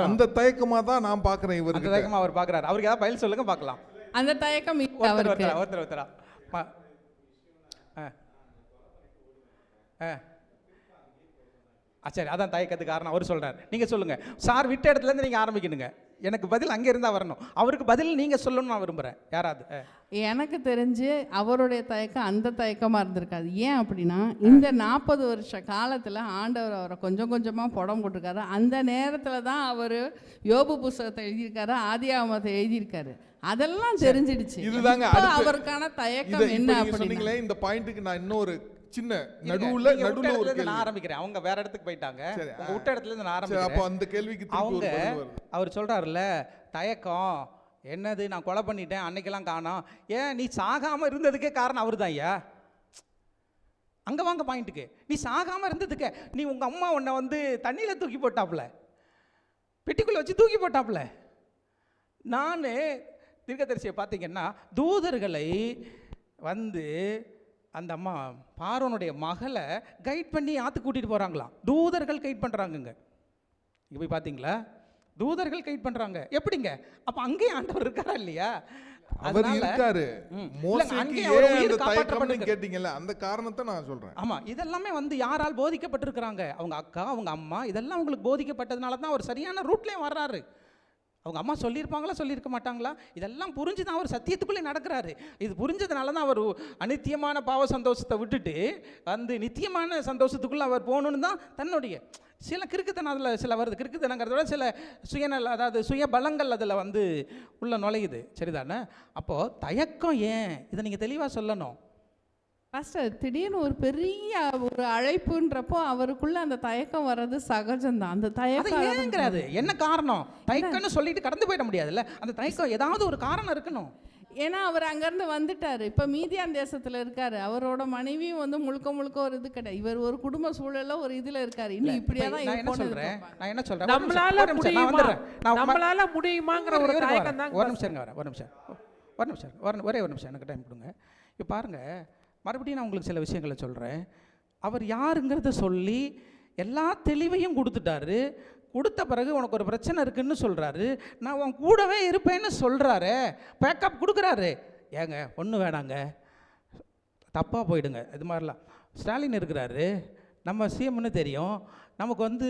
அந்த தயக்கமாக தான் நான் பார்க்குறேன். இவருக்கு தயக்கமாக அவர் பார்க்குறாரு. அவருக்கு ஏதாவது பதில் சொல்லுங்க பார்க்கலாம். அந்த தயக்கம் ஒருத்தரா சரி, அதான் தயக்கத்துக்கு காரணம் அவர் சொல்கிறார். நீங்கள் சொல்லுங்கள் சார், விட்ட இடத்துலேருந்து நீங்கள் ஆரம்பிக்கணுங்க. எனக்கு பதில் அங்கே இருந்தால் வரணும். அவருக்கு பதில் நீங்கள் சொல்லணும்னு நான் விரும்புகிறேன். யாராவது? எனக்கு தெரிஞ்சு அவருடைய தயக்கம் அந்த தயக்கமாக இருந்திருக்காது. ஏன் அப்படின்னா, இந்த 40 வருஷ காலத்தில் ஆண்டவர் அவரை கொஞ்சம் கொஞ்சமாக புடம் போட்டிருக்காரு. அந்த நேரத்தில் தான் அவர் யோபு புஸ்தகத்தை எழுதியிருக்காரு, ஆதியாகமத்தை எழுதியிருக்காரு. அதெல்லாம் தெரிஞ்சிடுச்சு. இதுதாங்க அவருக்கான தயக்கம் என்ன அப்படின்னா, இந்த பாயிண்ட்டுக்கு நான் இன்னொரு சின்ன நடுவுல ஒரு கேள்வி ஆரம்பிக்கிறேன். அவங்க வேற இடத்துக்கு போயிட்டாங்க, விட்ட இடத்துல இருந்து நான் ஆரம்பிக்கிறேன். அப்போ அந்த கேள்விக்கு அவங்க அவர் சொல்றாருல்ல, தயக்கம் என்னது, நான் கொலை பண்ணிட்டேன் அன்னைக்கெல்லாம் காணோம். ஏன் நீ சாகாம இருந்ததுக்கே காரணம் அவர் தான். ஐயா அங்கே வாங்க பாயிண்ட்டுக்கு. நீ சாகாமல் இருந்ததுக்கு நீ உங்கள் அம்மா உன்னை வந்து தண்ணியில் தூக்கி போட்டாப்புல, பெட்டிக்குள்ளே வச்சு தூக்கி போட்டாப்புல. நான் தீர்க்கதரிசியை பார்த்தீங்கன்னா தூதர்களை வந்து அந்த அம்மா பார்வோனுடைய மகளை கைட் பண்ணி ஆற்றுக்கு கூட்டிகிட்டு போகிறாங்களாம். தூதர்கள் கைட் பண்ணுறாங்கங்க. இங்கே போய் பார்த்தீங்களா? தூதர்கள் கைட் பண்ணுறாங்க. எப்படிங்க? அப்போ அங்கேயும் ஆண்டவர் இருக்காரா இல்லையா? அவர் இருக்காரு. மோசேக்கு அங்கேயும் ஏன் அவர் அந்த உயிர் தயக்கம்னு காப்பாற்றப்பட்டிருக்கு. கேட்டீங்கல்ல, அந்த காரணத்தை நான் சொல்றேன். ஆமாம், இதெல்லாமே வந்து யாரால் போதிக்கப்பட்டிருக்கிறாங்க? அவங்க அக்கா, அவங்க அம்மா, இதெல்லாம் அவங்களுக்கு போதிக்கப்பட்டதுனால தான் அவர் சரியான ரூட்லேயே வர்றாரு. அவங்க அம்மா சொல்லியிருப்பாங்களா, சொல்லியிருக்க மாட்டாங்களா? இதெல்லாம் புரிஞ்சு தான் அவர் சத்தியத்துக்குள்ளே நடக்கிறாரு. இது புரிஞ்சதுனால தான் அவர் அநித்தியமான பாவ சந்தோஷத்தை விட்டுட்டு வந்து நித்தியமான சந்தோஷத்துக்குள்ளே அவர் போகணுன்னு தான் தன்னுடைய சில கிறுக்குத்தனம் அதில் சில வருது. கிறுக்குத்தனங்கிறத விட சில சுயநல, அதாவது சுய பலங்கள் அதில் வந்து உள்ள நுழையுது. சரிதானே? அப்போது தயக்கம் ஏன்? இதை நீங்கள் தெளிவாக சொல்லணும். பாஸ்டர், திடீர்னு ஒரு பெரிய ஒரு அழைப்புன்றப்போ அவருக்குள்ள அந்த தயக்கம் வர்றது சகஜம்தான். அந்த அது தயக்கம் ஏங்கிறது என்ன காரணம்? தயக்கம்னு சொல்லிட்டு கடந்து போயிட முடியாதுல்ல. அந்த தயக்கம் ஏதாவது ஒரு காரணம் இருக்கணும். ஏன்னா அவர் அங்கேருந்து வந்துட்டார். இப்போ மீதியான் தேசத்தில் இருக்காரு. அவரோட மனைவியும் வந்து முழுக்க முழுக்க ஒரு இது கிடையாது. இவர் ஒரு குடும்ப சூழலில் ஒரு இதில் இருக்காரு. இன்னும் இப்படியே தான் நான் என்ன சொல்கிறேன், நம்மளால முடியுமாங்கிற ஒரு தயக்கம் தான். ஒரு நிமிஷம் ஒரே ஒரு நிமிஷம் எனக்கு டைம் கொடுங்க. இப்போ பாருங்கள், மறுபடியும் நான் உங்களுக்கு சில விஷயங்களை சொல்கிறேன். அவர் யாருங்கிறத சொல்லி எல்லா தெளிவையும் கொடுத்துட்டாரு. கொடுத்த பிறகு உனக்கு ஒரு பிரச்சனை இருக்குன்னு சொல்கிறாரு. நான் உன் கூடவே இருப்பேன்னு சொல்கிறாரு. பேக்கப் கொடுக்குறாரு. ஏங்க ஒன்றும் வேணாங்க, தப்பாக போயிடுங்க. இது மாதிரிலாம் ஸ்டாலின் இருக்கிறாரு, நம்ம சிஎம்னு தெரியும். நமக்கு வந்து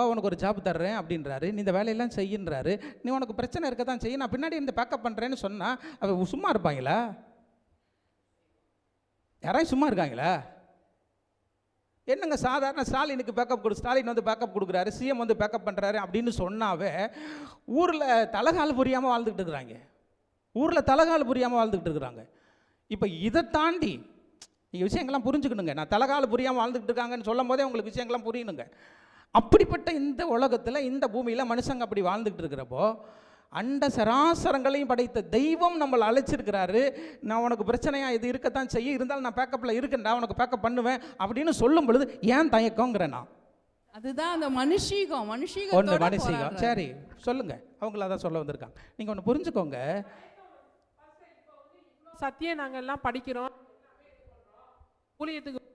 உனக்கு ஒரு ஜாப் தர்றேன் அப்படின்றாரு. நீ இந்த வேலையெல்லாம் செய்யின்றாரு. நீ உனக்கு பிரச்சனை இருக்க தான் செய்ய, நான் பின்னாடி இந்த பேக்கப் பண்ணுறேன்னு சொன்னால் அவ சும்மா இருப்பாங்களா? யாராவது சும்மா இருக்காங்களா? என்னங்க சாதாரண ஸ்டாலினுக்கு பேக்கப் ஸ்டாலின் வந்து பேக்கப் கொடுக்குறாரு, சிஎம் வந்து பேக்கப் பண்ணுறாரு அப்படின்னு சொன்னாவே ஊரில் தலகால் புரியாமல் வாழ்ந்துக்கிட்டு இருக்கிறாங்க. ஊரில் தலகால் புரியாமல் வாழ்ந்துக்கிட்டு இருக்கிறாங்க. இப்போ இதை தாண்டி நீங்கள் விஷயங்கள்லாம் புரிஞ்சுக்கணுங்க. நான் தலகால் புரியாமல் வாழ்ந்துக்கிட்டு இருக்காங்கன்னு சொல்லும் போதே உங்களுக்கு விஷயங்கள்லாம் புரியணுங்க. அப்படிப்பட்ட இந்த உலகத்தில், இந்த பூமியில் மனுஷங்க அப்படி வாழ்ந்துக்கிட்டு இருக்கிறப்போ அண்ட சராசரங்களையும் படைத்த தெய்வம் நம்மளை அழைச்சிருக்கிறாரு. நான் உனக்கு பிரச்சனையாக இது இருக்கத்தான் செய்ய, இருந்தாலும் நான் பேக்கப்பில் இருக்கேன்டா, உனக்கு பேக்கப் பண்ணுவேன் அப்படின்னு சொல்லும் பொழுது ஏன் தயக்கங்கிறேன் நான். அதுதான் அந்த மனுஷீகம். ஒன்று மனுஷீகம். சரி சொல்லுங்க, அவங்கள தான் சொல்ல வந்திருக்காங்க. நீங்கள் ஒன்று புரிஞ்சுக்கோங்க. சத்தியம் நாங்கள் எல்லாம் படிக்கிறோம், ஊழியத்துக்கு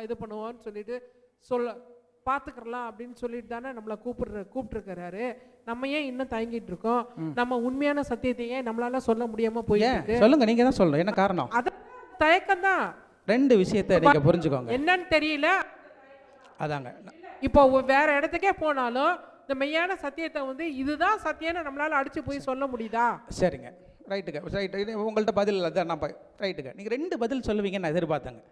இது பண்ணுவோம்னு சொல்லிட்டு பார்த்துக்கலாம் அப்படின்னு சொல்லிட்டு தானே நம்மளை கூப்பிட்டுருக்கிறாரு. நம்ம ஏன் இன்னும் தயங்கிட்டு இருக்கோம்? நம்ம உண்மையான சத்தியத்தை ஏன் நம்மளால சொல்ல முடியாம போயிருக்கு? சொல்லுங்க, நீங்க தான் சொல்லணும். என்ன காரணம்? அது தயக்கம் தான். ரெண்டு விஷயத்தை நீங்க புரிஞ்சுக்கோங்க. என்னன்னு தெரியல. அதாங்க, இப்போ வேற இடத்துக்கே போனாலும் இந்த மெய்யான சத்தியத்தை வந்து இதுதான் சத்தியம்னு நம்மளால அடிச்சு போய் சொல்ல முடியுதா? சரிங்க, ரைட்டுங்க, ரைட்டு. உங்கள்கிட்ட பதில் அதான் நான் ரைட்டுங்க. நீங்கள் ரெண்டு பதில் சொல்லுவீங்கன்னு நான் எதிர்பார்த்தேங்க.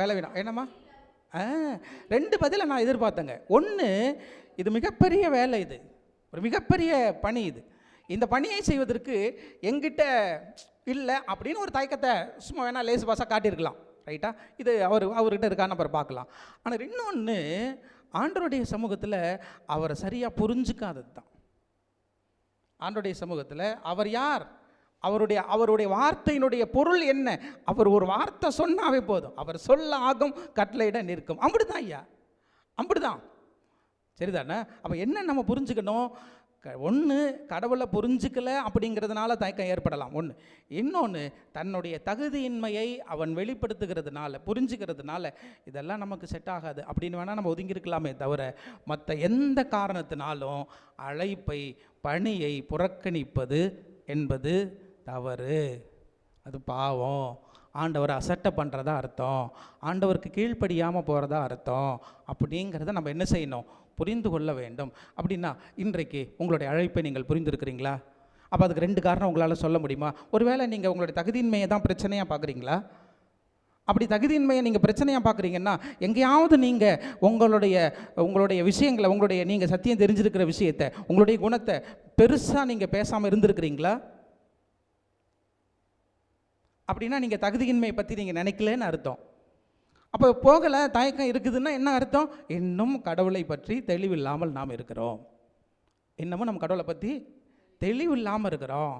வேலைவினா என்னம்மா? ரெண்டு பதிலை நான் எதிர்பார்த்தேங்க. ஒன்று, இது மிகப்பெரிய வேலை, இது ஒரு மிகப்பெரிய பணி. இந்த பணியை செய்வதற்கு எங்கிட்ட இல்லை அப்படின்னு ஒரு தயக்கத்தை சும்மா வேணால் லேசு பாசாக காட்டியிருக்கலாம். ரைட்டா? இது அவர்கிட்ட இருக்கான்னு அப்புறம் பார்க்கலாம். ஆனால் இன்னொன்று, ஆண்டவருடைய சமூகத்தில் அவரை சரியாக புரிஞ்சுக்காதது தான். ஆண்டவருடைய சமூகத்தில் அவர் யார், அவருடைய வார்த்தையினுடைய பொருள் என்ன, அவர் ஒரு வார்த்தை சொன்னாவே போதும், அவர் சொல்ல ஆகும் கட்டளையிட நிற்கும். அப்படிதான் ஐயா, அப்படிதான். சரிதானே? அப்போ என்ன நம்ம புரிஞ்சுக்கணும்? ஒன்று, கடவுளை புரிஞ்சுக்கல அப்படிங்கிறதுனால தயக்கம் ஏற்படலாம் ஒன்று. இன்னொன்று, தன்னுடைய தகுதியின்மையை அவன் வெளிப்படுத்துகிறதுனால, புரிஞ்சுக்கிறதுனால இதெல்லாம் நமக்கு செட் ஆகாது அப்படின்னு வேணால் நம்ம ஒதுங்கியிருக்கலாமே தவிர, மற்ற எந்த காரணத்தினாலும் அழைப்பை, பணியை புறக்கணிப்பது என்பது தவறு. அது பாவம். ஆண்டவரை அசட்டை பண்ணுறதா அர்த்தம், ஆண்டவருக்கு கீழ்ப்படியாமல் போகிறதா அர்த்தம். அப்படிங்கிறத நம்ம என்ன செய்யணும்? புரிந்து கொள்ள வேண்டும். அப்படின்னா இன்றைக்கு உங்களுடைய அழைப்பை நீங்கள் புரிந்திருக்கிறீங்களா? அப்போ அதுக்கு ரெண்டு காரணம் உங்களால் சொல்ல முடியுமா? ஒருவேளை நீங்கள் உங்களுடைய தகுதியின்மையை தான் பிரச்சனையாக பார்க்குறீங்களா? அப்படி தகுதியின்மையை நீங்கள் பிரச்சனையாக பார்க்குறீங்கன்னா, எங்கேயாவது நீங்கள் உங்களுடைய விஷயங்களை, நீங்கள் சத்தியம் தெரிஞ்சிருக்கிற விஷயத்தை, உங்களுடைய குணத்தை பெருசாக நீங்கள் பேசாமல் இருந்திருக்கிறீங்களா? அப்படின்னா நீங்கள் தகுதியின்மையை பற்றி நீங்கள் நினைக்கலன்னு அர்த்தம். அப்போ போகலை, தயக்கம் இருக்குதுன்னா என்ன அர்த்தம்? இன்னும் கடவுளை பற்றி தெளிவில்லாமல் நாம் இருக்கிறோம். இன்னமும் நம்ம கடவுளை பற்றி தெளிவு இல்லாமல் இருக்கிறோம்.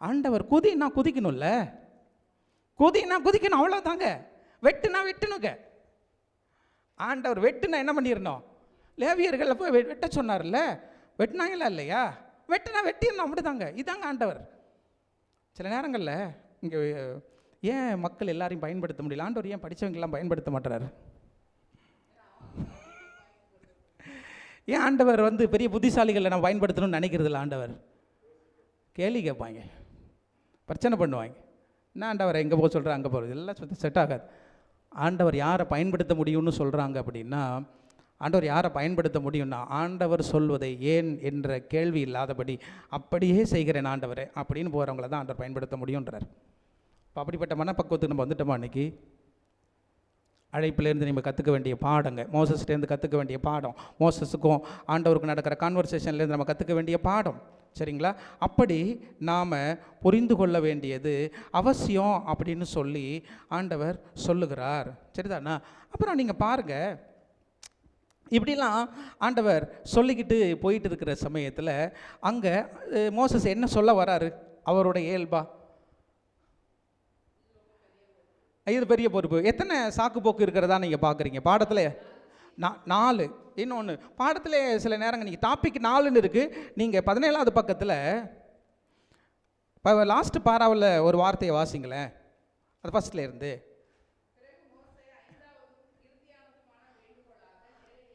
ஆண்டவர் குதின்னா குதிக்கணும்ல, குதின்னா குதிக்கணும், அவ்வளோதாங்க. வெட்டுனா வெட்டணுங்க. ஆண்டவர் வெட்டுனா என்ன பண்ணிடணும்? லேவியர்களை போய் வெட்ட சொன்னார்ல, வெட்டினாங்களா இல்லையா? வெட்டுனா வெட்டிடணும், அப்படிதாங்க. இதாங்க ஆண்டவர். சில நேரங்களில் இங்கே ஏன் மக்கள் எல்லாரையும் பயன்படுத்த முடியல? ஆண்டவர் ஏன் படித்தவங்கெல்லாம் பயன்படுத்த மாட்டுறாரு? ஏன் ஆண்டவர் வந்து பெரிய புத்திசாலிகளை நம்ம பயன்படுத்தணும்னு நினைக்கிறது இல்லை? ஆண்டவர் கேள்வி கேட்பாங்க, பிரச்சனை பண்ணுவாங்க. என்ன ஆண்டவர் எங்கே போக சொல்கிறேன், அங்கே போகிறது எல்லாம் செட் ஆகாது. ஆண்டவர் யாரை பயன்படுத்த முடியும்னு சொல்கிறாங்க அப்படின்னா, ஆண்டவர் யாரை பயன்படுத்த முடியும்னா, ஆண்டவர் சொல்வதை ஏன் என்ற கேள்வி இல்லாதபடி அப்படியே செய்கிறேன் ஆண்டவரே அப்படின்னு போகிறவங்கள தான் ஆண்டவர் பயன்படுத்த முடியுன்றார். இப்போ அப்படிப்பட்ட மனப்பக்குவத்துக்கு நம்ம வந்துட்டோமா? அன்றைக்கி அழைப்பிலேருந்து நம்ம கற்றுக்க வேண்டிய பாடங்க, மோசஸ்லேருந்து கற்றுக்க வேண்டிய பாடம், மோசஸுக்கும் ஆண்டவருக்கும் நடக்கிற கான்வர்சேஷன்லேருந்து நம்ம கற்றுக்க வேண்டிய பாடம், சரிங்களா? அப்படி நாம் புரிந்து கொள்ள வேண்டியது அவசியம் அப்படின்னு சொல்லி ஆண்டவர் சொல்லுகிறார், சரிதானா? அப்புறம் நீங்கள் பாருங்கள், இப்படிலாம் ஆண்டவர் சொல்லிக்கிட்டு போயிட்டு இருக்கிற சமயத்தில் அங்கே மோசஸ் என்ன சொல்ல வராரு? அவரோட இயல்பா இது பெரிய பொறுப்பு. எத்தனை சாக்கு போக்கு இருக்கிறதா நீங்கள் பார்க்குறீங்க பாடத்தில்? 4. இன்னொன்று பாடத்தில் சில நேரங்கள் நீங்கள் டாபிக் 4ன்னு இருக்குது. நீங்கள் 17வது பக்கத்தில் இப்போ லாஸ்ட் பாராவில் ஒரு வார்த்தையை வாசிங்களேன், அது ஃபஸ்ட்டில் இருந்து.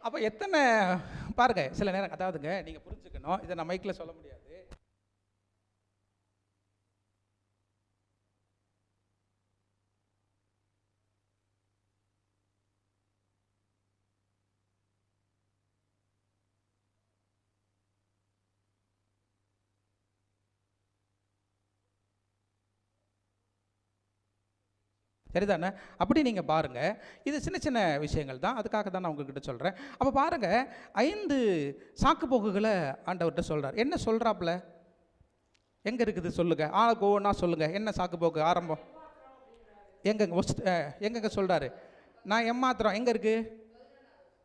அப்போ எத்தனை பாருங்க, சில நேரம் அதாவதுங்க நீங்கள் புரிஞ்சுக்கணும், இதை நான் மைக்கில் சொல்ல முடியாது. சரிதானே? அப்படி நீங்கள் பாருங்கள், இது சின்ன சின்ன விஷயங்கள் தான், அதுக்காக தான் நான் உங்ககிட்ட சொல்கிறேன். அப்போ பாருங்கள், 5 சாக்கு போக்குகளை ஆண்டவர்கிட்ட சொல்கிறார். என்ன சொல்கிறாப்புல? எங்கே இருக்குது சொல்லுங்கள், ஆளுக்கு ஒவ்வொன்றா சொல்லுங்கள். என்ன சாக்கு போக்கு ஆரம்பம்? எங்கெங்க சொல்கிறாரு? நான் எம்மாத்திரம் எங்கே இருக்குது?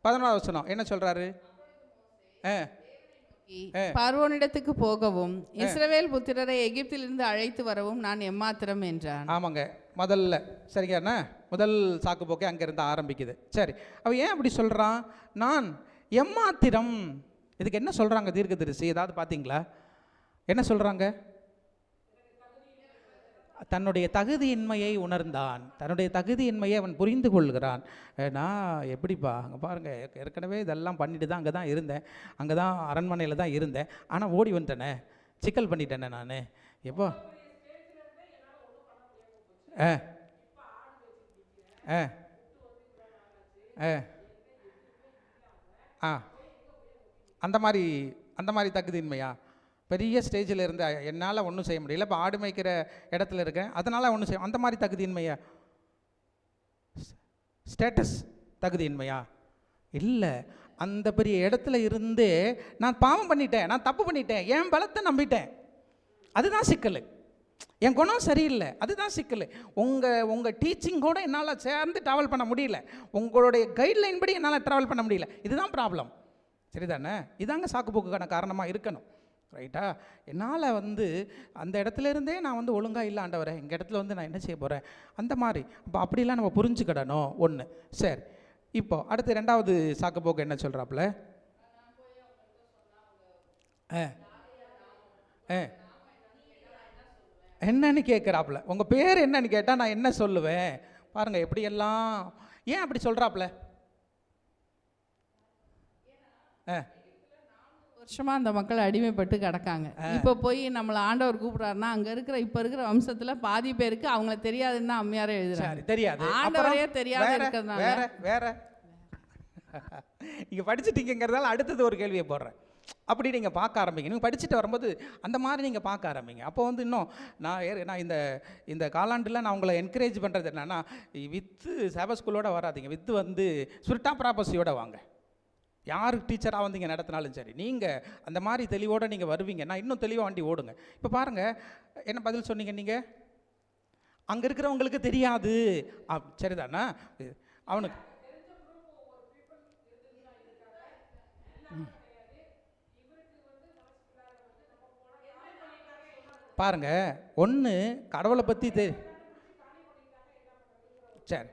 11வது வசனம் என்ன சொல்கிறாரு? பார்வோனிடத்துக்கு போகவும் இஸ்ரவேல் புத்திரரை எகிப்திலிருந்து அழைத்து வரவும் நான் எம்மாத்திரம் என்றான். ஆமாங்க, முதல்ல சரிங்கண்ணா, முதல் சாக்கு போக்கே அங்கேருந்து ஆரம்பிக்குது. சரி, அவன் ஏன் அப்படி சொல்கிறான்? நான் எம்மாத்திரம். இதுக்கு என்ன சொல்கிறாங்க தீர்க்கதரிசி? ஏதாவது பார்த்தீங்களா? என்ன சொல்கிறாங்க? தன்னுடைய தகுதியின்மையை உணர்ந்தான், தன்னுடைய தகுதியின்மையை அவன் புரிந்து கொள்கிறான். நான் எப்படிப்பா, அங்கே பாருங்கள், ஏற்கனவே இதெல்லாம் பண்ணிட்டு தான் அங்கே தான் இருந்தேன், அங்கே தான் அரண்மனையில் தான் இருந்தேன், ஆனால் ஓடி வந்துட்டேனே, சிக்கல் பண்ணிட்டேனே நான். எப்போ அந்த மாதிரி தகுதியின்மையா? பெரிய ஸ்டேஜில் இருந்து என்னால் ஒன்றும் செய்ய முடியல, இப்போ ஆடு மேய்க்கிற இடத்துல இருக்கேன், அதனால் ஒன்றும் செய்ய, அந்த மாதிரி தகுதியின்மையா? ஸ்டேட்டஸ் தகுதியின்மையா? இல்லை, அந்த பெரிய இடத்துல இருந்து நான் பாவம் பண்ணிட்டேன், நான் தப்பு பண்ணிட்டேன், என் பலத்தை நம்பிட்டேன், அதுதான் சிக்கல். என் குணம் சரியில்லை, அதுதான் சிக்கல். உங்கள் டீச்சிங்கோட என்னால் சேர்ந்து ட்ராவல் பண்ண முடியல, உங்களுடைய கைட்லைன் படி என்னால் ட்ராவல் பண்ண முடியல, இதுதான் ப்ராப்ளம், சரிதானே? இதாங்க சாக்குப்போக்குக்கான காரணமாக இருக்கணும், ரைட்டா? என்னால் அந்த இடத்துல இருந்தே நான் ஒழுங்காக இல்லை ஆண்டவரே, எங்கள் இடத்துல நான் என்ன செய்ய போகிறேன், அந்த மாதிரி. அப்போ அப்படிலாம் நம்ம புரிஞ்சுக்கிடணும் ஒன்று. சரி, இப்போ அடுத்து 2வது சாக்குப்போக்கு என்ன சொல்கிறாப்புல? என்னன்னு கேட்குறாப்புல. உங்கள் பேர் என்னன்னு கேட்டால் நான் என்ன சொல்லுவேன்? பாருங்கள் எப்படியெல்லாம். ஏன் அப்படி சொல்கிறாப்புல? வருஷமாக அந்த மக்கள் அடிமைப்பட்டு கிடக்காங்க. இப்போ போய் நம்மளை ஆண்டவர் கூப்பிட்றாருன்னா அங்கே இருக்கிற இப்போ இருக்கிற வம்சத்தில் பாதி பேருக்கு அவங்கள தெரியாதுன்னு தான் அம்மையாரே எழுதுறாரு. தெரியாது, ஆண்டவரையே தெரியாது இருக்கிறதுனால. வேற நீங்கள் படிச்சுட்டீங்கிறதால அடுத்தது ஒரு கேள்வியை போடுறேன். அப்படி நீங்கள் பார்க்க ஆரம்பிங்க, நீங்கள் படிச்சுட்டு வரும்போது அந்த மாதிரி நீங்கள் பார்க்க ஆரம்பிங்க. அப்போ இன்னும் நான் இந்த காலாண்டில் நான் உங்களை என்கரேஜ் பண்ணுறது என்னென்னா, வித்து சேப ஸ்கூலோடு வராதிங்க, வித்து ஸ்பிரிட்டா ப்ராப்பர்சியோடு வாங்க. யார் டீச்சராக வந்தீங்க நடத்தினாலும் சரி, நீங்கள் அந்த மாதிரி தெளிவோடு நீங்கள் வருவீங்க, நான் இன்னும் தெளிவாக வண்டி ஓடுங்க. இப்போ பாருங்கள் என்ன பதில் சொன்னீங்க நீங்கள்? அங்கே இருக்கிறவங்களுக்கு தெரியாது, சரிதானா? அவனுக்கு பாருங்க, ஒன்று கடவுளை பற்றி சரி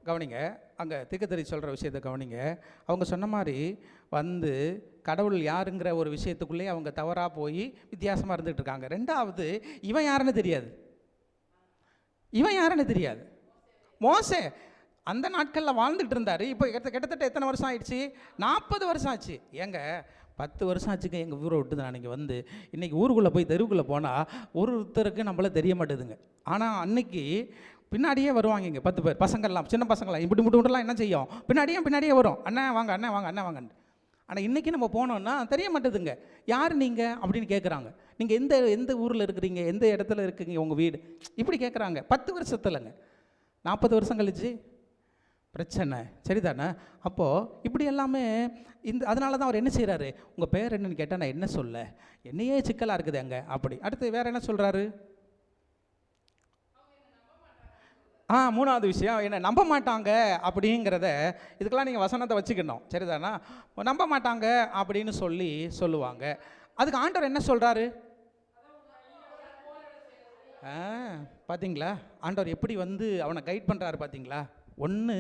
கவனிங்க, அங்கே திக்குத்தறி சொல்கிற விஷயத்தை கவனிங்க. அவங்க சொன்ன மாதிரி வந்து கடவுள் யாருங்கிற ஒரு விஷயத்துக்குள்ளேயே அவங்க தவறாக போய் வித்தியாசமாக இருந்துகிட்டு இருக்காங்க. ரெண்டாவது, இவன் யாருன்னு தெரியாது. மோசே அந்த நாட்களில் வாழ்ந்துகிட்டு இருந்தார். இப்போ கிட்டத்தட்ட எத்தனை வருஷம் ஆயிடுச்சு? 40 வருஷம் ஆச்சு. ஏங்க 10 வருஷம் ஆச்சுங்க எங்கள் ஊரை விட்டு நான் இங்கே வந்து இன்றைக்கி ஊருக்குள்ளே போய் தெருவுக்குள்ளே போனால் ஒருத்தருக்கு நம்மள தெரிய மாட்டேதுங்க. ஆனால் அன்னைக்கு பின்னாடியே வருவாங்க இங்கே 10 பேர், பசங்கள்லாம், சின்ன பசங்களாம் இப்படி முட்டுலாம் என்ன செய்யும், பின்னாடியே வரும், அண்ணன் வாங்க அண்ணன் வாங்க அண்ணன் வாங்கன்னு. ஆனால் இன்றைக்கி நம்ம போனோன்னா தெரிய மாட்டேதுங்க. யார் நீங்கள் அப்படின்னு கேட்குறாங்க. நீங்கள் எந்த ஊரில் இருக்கிறீங்க, எந்த இடத்துல இருக்குங்க உங்கள் வீடு, இப்படி கேட்குறாங்க. 10 வருஷத்துலங்க. 40 வருஷம் கழிச்சு பிரச்சனை, சரிதானே? அப்போது இப்படி எல்லாமே அதனால தான் அவர் என்ன செய்கிறாரு, உங்கள் பேர் என்னன்னு கேட்டால் நான் என்ன சொல்ல, என்னையே சிக்கலாக இருக்குது அங்கே அப்படி. அடுத்து வேறு என்ன சொல்கிறாரு? மூணாவது விஷயம் என்ன, நம்ப மாட்டாங்க அப்படிங்கிறத, இதுக்கெல்லாம் நீங்கள் வசனத்தை வச்சுக்கணும், சரிதானா? நம்ப மாட்டாங்க அப்படின்னு சொல்லுவாங்க. அதுக்கு ஆண்டவர் என்ன சொல்கிறாரு? பார்த்தீங்களா ஆண்டவர் எப்படி வந்து அவனை கைட் பண்ணுறாரு பார்த்தீங்களா? ஒன்று,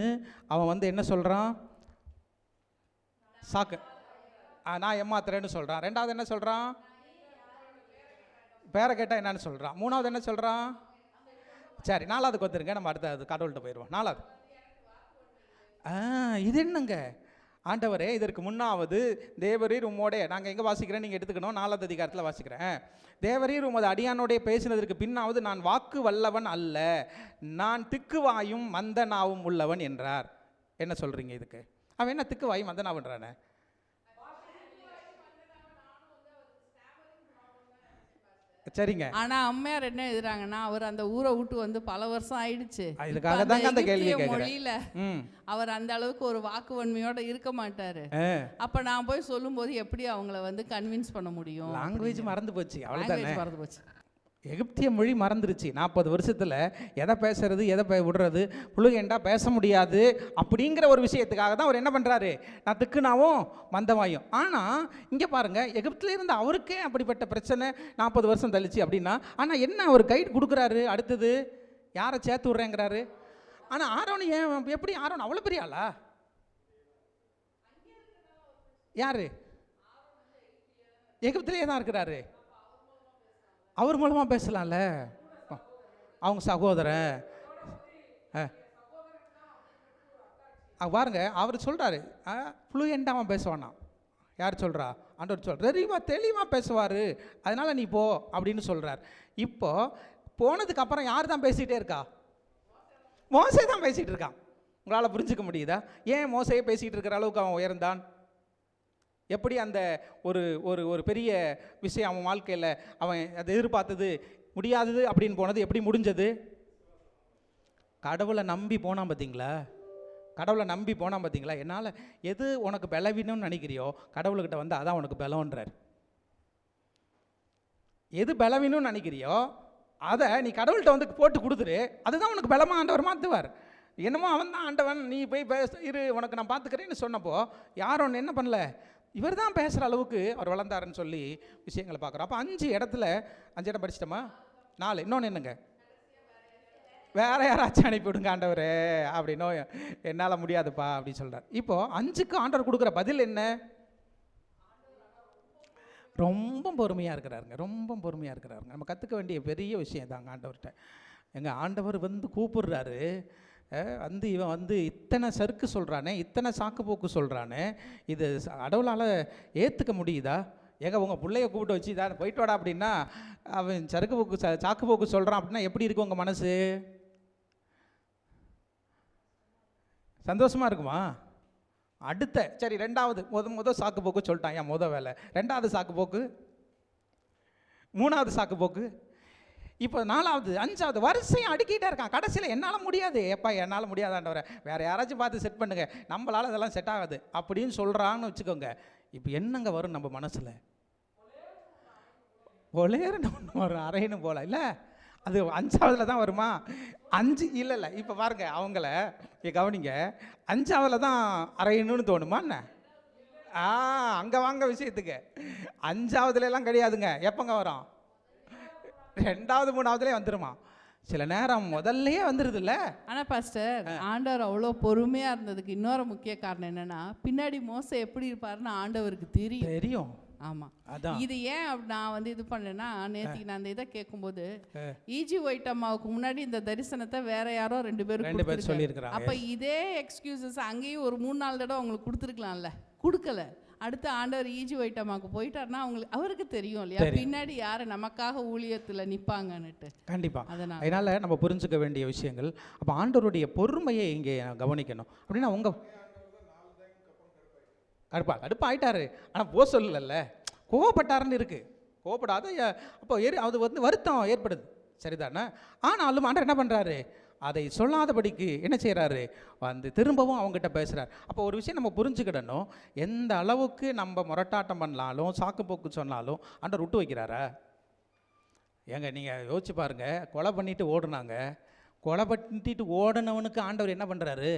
அவன் வந்து என்ன சொல்கிறான், சாக்கு நான் ஏமாத்துறேன்னு சொல்கிறான். ரெண்டாவது என்ன சொல்கிறான், பேரை கேட்டால் என்னன்னு சொல்கிறான். மூணாவது என்ன சொல்கிறான்? சரி, நாலாவதுக்கு வந்துருங்க, நம்ம அடுத்த கடவுள்கிட்ட போயிடுவோம். நாலாவது, இது என்னங்க ஆண்டவரே, இதற்கு முன்னாவது தேவரீர் உம்மோடைய, நாங்கள் எங்கே வாசிக்கிறேன் நீங்கள் எடுத்துக்கணும், 4வது அதிகாரத்தில் வாசிக்கிறேன். தேவரீர் உமது அடியானோடைய பேசினதற்கு பின்னாவது நான் வாக்கு வல்லவன் அல்ல, நான் திக்குவாயும் மந்தனாவும் உள்ளவன் என்றார். என்ன சொல்கிறீங்க இதுக்கு? அவன் என்ன திக்குவாயும் மந்தனாவுன்றானே? சரிங்க. ஆனா அம்மையார் என்ன எழுதுறாங்கன்னா, அவர் அந்த ஊரை விட்டு வந்து பல வருஷம் ஆயிடுச்சு. இதுக்காக தாங்க அந்த கேள்வி மொழியில அவர் அந்த அளவுக்கு ஒரு வாக்கு வன்மையோட இருக்க மாட்டாரு. அப்ப நான் போய் சொல்லும் போது எப்படி அவங்கள வந்து கன்வின்ஸ் பண்ண முடியும்? லாங்குவேஜ் மறந்து போச்சு, அவ்வளவுதானே. மறந்து போச்சு. எகிப்திய மொழி மறந்துருச்சு. 40 வருஷத்தில் எதை பேசுறது எதை விடுறது, புழுகேண்டா பேச முடியாது அப்படிங்கிற ஒரு விஷயத்துக்காக தான் அவர் என்ன பண்ணுறாரு, நான் திக்குனாவும் மந்தமாயும். ஆனால் இங்கே பாருங்கள், எகிப்தில் இருந்த அவருக்கே அப்படிப்பட்ட பிரச்சனை 40 வருஷம் தள்ளிச்சு அப்படின்னா, ஆனால் என்ன அவர் கைடு கொடுக்குறாரு, அடுத்தது யாரை சேர்த்து விட்றேங்கிறாரு. ஆனால் ஆரோன் ஏன், எப்படி ஆரோன் அவ்வளோ பெரிய ஆளா? யார்? எகிப்திலே தான் இருக்கிறாரு. அவர் மூலமாக பேசலாம்ல, அவங்க சகோதரன். பாருங்க, அவர் சொல்கிறாரு ஃப்ளூயண்டாக அவன் பேசுவானா. யார் சொல்கிறா? ஆண்டவர் சொல்கிறார், தெளிவாக பேசுவார், அதனால் நீ போ அப்படின்னு சொல்கிறார். இப்போ போனதுக்கு அப்புறம் யார் தான் பேசிகிட்டே இருக்கா? மோசே தான் பேசிகிட்டு இருக்கான். உங்களால் புரிஞ்சுக்க முடியுதா ஏன் மோசையே பேசிகிட்டு இருக்கிற அளவுக்கு அவன் உயர்ந்தான்? எப்படி அந்த ஒரு ஒரு ஒரு பெரிய விஷயம் அவன் வாழ்க்கையில் அவன் அதை எதிர்பார்த்தது முடியாதது அப்படின்னு போனது எப்படி முடிஞ்சது? கடவுளை நம்பி போனான் பார்த்தீங்களா? கடவுளை நம்பி போனான் பார்த்தீங்களா? என்னால் எது உனக்கு பலவீனம்னு நினைக்கிறியோ கடவுள்கிட்ட வந்து அதான் உனக்கு பலம்ன்றார். எது பலவீனம்னு நினைக்கிறியோ அதை நீ கடவுள்கிட்ட வந்து போட்டு கொடுத்துரு, அதுதான் உனக்கு பலமாக ஆண்டவர் மாற்றுவார். என்னமோ அவன் தான் ஆண்டவன், நீ போய் இரு உனக்கு நான் பார்த்துக்கிறேன்னு சொன்னப்போ யாரும் என்ன பண்ணல, இவர் தான் பேசுகிற அளவுக்கு அவர் வளர்ந்தாருன்னு சொல்லி விஷயங்களை பார்க்குறோம். அப்போ 5 இடம் படிச்சிட்டோமா? 4. இன்னொன்று என்னங்க, வேற யாராச்சும் அனுப்பிவிடுங்க ஆண்டவரே அப்படின்னோ, என்னால் முடியாதுப்பா அப்படின்னு சொல்கிறார். இப்போது 5க்கு ஆண்டவர் கொடுக்குற பதில் என்ன? ரொம்ப பொறுமையாக இருக்கிறாருங்க, ரொம்ப பொறுமையாக இருக்கிறாருங்க. நம்ம கற்றுக்க வேண்டிய பெரிய விஷயம் தாங்க ஆண்டவர்கிட்ட. எங்கள் ஆண்டவர் வந்து கூப்பிடுறாரு, வந்து இவன் வந்து இத்தனை சறுக்கு சொல்கிறானே, இத்தனை சாக்கு போக்கு சொல்கிறானே, இது கடவுளால் ஏற்றுக்க முடியுதா? ஏங்க உங்கள் பிள்ளைய கூப்பிட்டு வச்சு தான் போயிட்டு வாடா அப்படின்னா அவன் சாக்கு போக்கு சொல்கிறான் அப்படின்னா எப்படி இருக்கும் உங்கள் மனசு? சந்தோஷமாக இருக்குமா? அடுத்த சரி, ரெண்டாவது முதல் சாக்கு போக்கு சொல்லிட்டான், என் வேலை. ரெண்டாவது சாக்கு போக்கு, மூணாவது சாக்கு போக்கு, இப்போ 4வது 5வது வரிசையும் அடுக்கிட்டே இருக்கான். கடைசியில் என்னால் முடியாது, எப்பா என்னால் முடியாதாண்டவரை, வேறு யாராச்சும் பார்த்து செட் பண்ணுங்க, நம்மளால் இதெல்லாம் செட் ஆகாது அப்படின்னு சொல்கிறான்னு வச்சுக்கோங்க. இப்போ என்னங்க வரும் நம்ம மனசில்? ஒளேன்னு ஒன்று வரும், அரையணும் போல இல்லை, அது 5வதுல தான் வருமா? 5 இல்லை இப்போ பாருங்க, அவங்கள கவனிங்க, 5வதுல தான் அரையணும்னு தோணுமா என்ன? அங்கே வாங்க விஷயத்துக்கு. 5வதுலாம் கிடையாதுங்க. எப்போங்க வரும்? 2வது 3வதுலேயே வந்துருமா. சில நேரம் முதல்லயே வந்துடுதுல்ல. ஆனா பாஸ்டர், ஆண்டவர் அவ்வளோ பொறுமையா இருந்ததுக்கு இன்னொரு முக்கிய காரணம் என்னன்னா, பின்னாடி மோசே எப்படி இருப்பாருன்னு ஆண்டவருக்கு தெரியும். தெரியும். ஆமா. அதான். இது ஏன் நான் வந்து இது பண்ணேன்னா, நேத்திக்கு நான் அந்த இதை கேட்கும்போது, ஈஜி ஒயிட் அம்மாவுக்கு முன்னாடி இந்த தரிசனத்தை வேற யாரோ 2 பேர் சொல்லியிருக்கிறாங்க. அப்ப இதே எக்ஸ்கியூசஸ் அங்கேயும் ஒரு 3-4 தடவை அவங்களுக்கு கொடுத்துருக்கலாம்ல, கொடுக்கல. அடுத்து ஆண்டவர் ஈஜி ஒயிட் அம்மாவுக்கு போயிட்டாருன்னா அவருக்கு தெரியும் இல்லையா, பின்னாடி யாரு நமக்காக ஊழியத்துல நிப்பாங்கன்னுட்டு. கண்டிப்பா. அதனால நம்ம புரிஞ்சுக்க வேண்டிய விஷயங்கள். அப்ப ஆண்டவருடைய பொறுமையை இங்கே கவனிக்கணும். அப்படின்னா உங்க கடுப்பா ஆயிட்டாரு, ஆனால் போ சொல்லல, கோவப்பட்டாருன்னு இருக்கு. கோவப்படாத அப்போ அது வந்து வருத்தம் ஏற்படுது, சரிதானே? ஆனாலும் ஆண்டவர் என்ன பண்ணுறாரு, அதை சொல்லாதபடிக்கு என்ன செய்கிறாரு, வந்து திரும்பவும் அவங்ககிட்ட பேசுகிறார். அப்போ ஒரு விஷயம் நம்ம புரிஞ்சுக்கிடணும், எந்த அளவுக்கு நம்ம முரட்டாட்டம் பண்ணாலும் சாக்கு போக்கு சொன்னாலும் ஆண்டவர் விட்டு வைக்கிறாரா? ஏங்க நீங்கள் யோசிச்சு பாருங்கள், கொலை பண்ணிட்டு ஓடுனாங்க, கொலை பண்ணிட்டு ஓடினவனுக்கு ஆண்டவர் என்ன பண்ணுறாரு?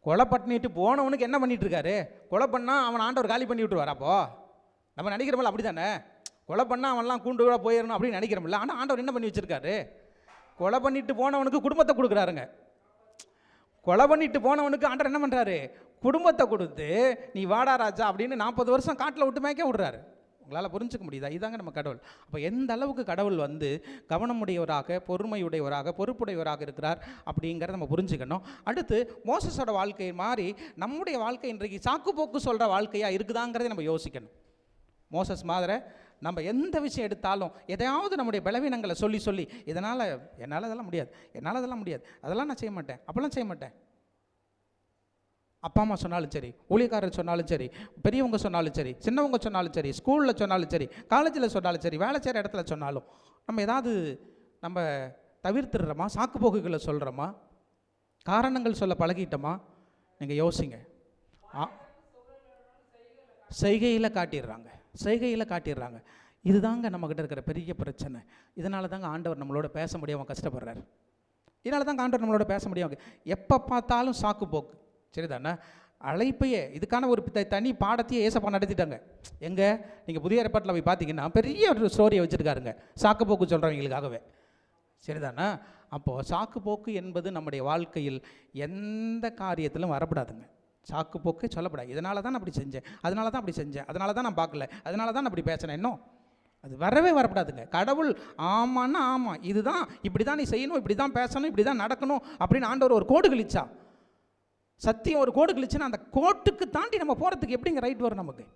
கொலை பண்ணிட்டு போனவனுக்கு என்ன பண்ணிட்டு இருக்காரு? கொலை பண்ணால் அவன் ஆண்டவர் காலி பண்ணி விட்டுருவார். அப்போ நம்ம நினைக்கிறோம்ல அப்படி தானே, கொலை பண்ணால் அவன்லாம் கூண்டு கூட போயிடணும் அப்படின்னு நினைக்கிறோம்ல. ஆனால் ஆண்டவர் என்ன பண்ணி வச்சுருக்காரு? கொலை பண்ணிட்டு போனவனுக்கு குடும்பத்தை கொடுக்குறாருங்க. கொலை பண்ணிட்டு போனவனுக்கு ஆண்டவர் என்ன பண்ணுறாரு? குடும்பத்தை கொடுத்து நீ வாடா ராஜா அப்படின்னு 40 வருஷம் காட்டில் விட்டு மேய்க்க விடுறாரு. உங்களால் புரிஞ்சுக்க முடியுதா? இதாங்க நம்ம கடவுள். அப்போ எந்த அளவுக்கு கடவுள் வந்து கவனமுடையவராக, பொறுமையுடையவராக, பொறுப்புடையவராக இருக்கிறார் அப்படிங்கிறத நம்ம புரிஞ்சுக்கணும். அடுத்து மோசஸோட வாழ்க்கை மாதிரி நம்முடைய வாழ்க்கை இன்றைக்கு சாக்குப்போக்கு சொல்கிற வாழ்க்கையாக இருக்குதாங்கிறத நம்ம யோசிக்கணும். மோசஸ் மாதிரி நம்ம எந்த விஷயம் எடுத்தாலும் எதையாவது நம்முடைய பலவீனங்களை சொல்லி சொல்லி என்னால் அதெல்லாம் முடியாது, என்னால் அதெல்லாம் முடியாது, அதெல்லாம் நான் செய்ய மாட்டேன், அப்போல்லாம் செய்ய மாட்டேன். அப்பா அம்மா சொன்னாலும் சரி, ஊழியக்காரர் சொன்னாலும் சரி, பெரியவங்க சொன்னாலும் சரி, சின்னவங்க சொன்னாலும் சரி, ஸ்கூலில் சொன்னாலும் சரி, காலேஜில் சொன்னாலும் சரி, வேலை செய்கிற இடத்துல சொன்னாலும் நம்ம ஏதாவது நம்ம தவிர்த்துடுறோமா? சாக்கு போக்குகளை சொல்கிறோமா? காரணங்கள் சொல்ல பழகிட்டோமா? நீங்கள் யோசிங்க. செய்கையில் காட்டிடுறாங்க. இதுதாங்க நம்மக்கிட்ட இருக்கிற பெரிய பிரச்சனை. இதனால தாங்க ஆண்டவர் நம்மளோட பேச முடியாமல் கஷ்டப்படுறாரு. இதனால தாங்க ஆண்டவர் நம்மளோட பேச முடியாமல் எப்போ பார்த்தாலும் சாக்கு போக்கு, சரிதானே? அழைப்பையே இதுக்கான ஒரு தனி பாடத்தையே ஏசப்பா நடத்திட்டாங்க. எங்கே நீங்கள் புதிய ஏற்பாட்டில் போய் பார்த்தீங்கன்னா பெரிய ஒரு ஸ்டோரியை வச்சுருக்காருங்க சாக்கு போக்கு சொல்கிறவங்களுக்காகவே, சரிதானே? அப்போது சாக்கு போக்கு என்பது நம்முடைய வாழ்க்கையில் எந்த காரியத்திலும் வரப்படாதுங்க. சாக்கு போக்கே சொல்லப்படாது. இதனால தான் நான் அப்படி செஞ்சேன், அதனால தான் அப்படி செஞ்சேன், அதனால தான் நான் பார்க்கல, அதனால தான் நான் அப்படி பேசினேன், இன்னும் அது வரவே வரப்படாதுங்க. கடவுள் ஆமான்னா ஆமாம், இதுதான் இப்படி தான் நீ செய்யணும், இப்படி தான் பேசணும், இப்படி தான் நடக்கணும் அப்படின்னு ஆண்டவர் ஒரு கோடு கிழிச்சா, சத்தியம் ஒரு கோடு கிழிச்சுன்னா அந்த கோட்டுக்கு தாண்டி நம்ம போகிறதுக்கு எப்படிங்க ரைட் வரும்? நமக்கு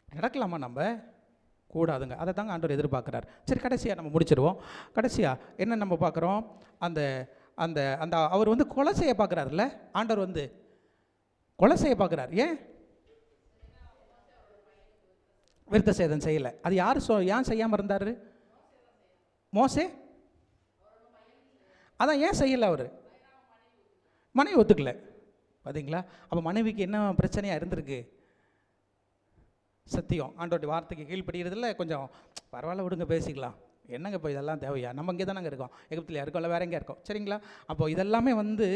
நடக்கலாமா? நம்ம கூடாதுங்க. அதை தாங்க ஆண்டவர் எதிர்பார்க்குறார். சரி, கடைசியாக நம்ம முடிச்சிடுவோம். கடைசியாக என்ன நம்ம பார்க்குறோம்? அந்த அந்த அந்த அவர் வந்து கொலை செய்ய பார்க்குறாருல்ல, ஆண்டவர் வந்து கொலை செய்ய பார்க்குறார். ஏன் விருத்த சேதம் செய்யலை? அது யார் ஏன் செய்யாமல் இருந்தார்? மோசே. அதான் ஏன் செய்யலை? அவர் மனைவி ஒத்துக்கல. பார்த்தீங்களா? அப்போ மனைவிக்கு என்ன பிரச்சனையாக இருந்திருக்கு? சத்தியம் ஆண்டோடைய வார்த்தைக்கு கீழ்படுகிறதுல கொஞ்சம் பரவாயில்ல, விடுங்க, பேசிக்கலாம், என்னங்க இப்போ இதெல்லாம் தேவையா? நம்ம இங்கே தானங்க இருக்கோம், எகிப்தில் இருக்கோம், இல்லை வேற எங்கே இருக்கோம், சரிங்களா? அப்போது இதெல்லாமே வந்து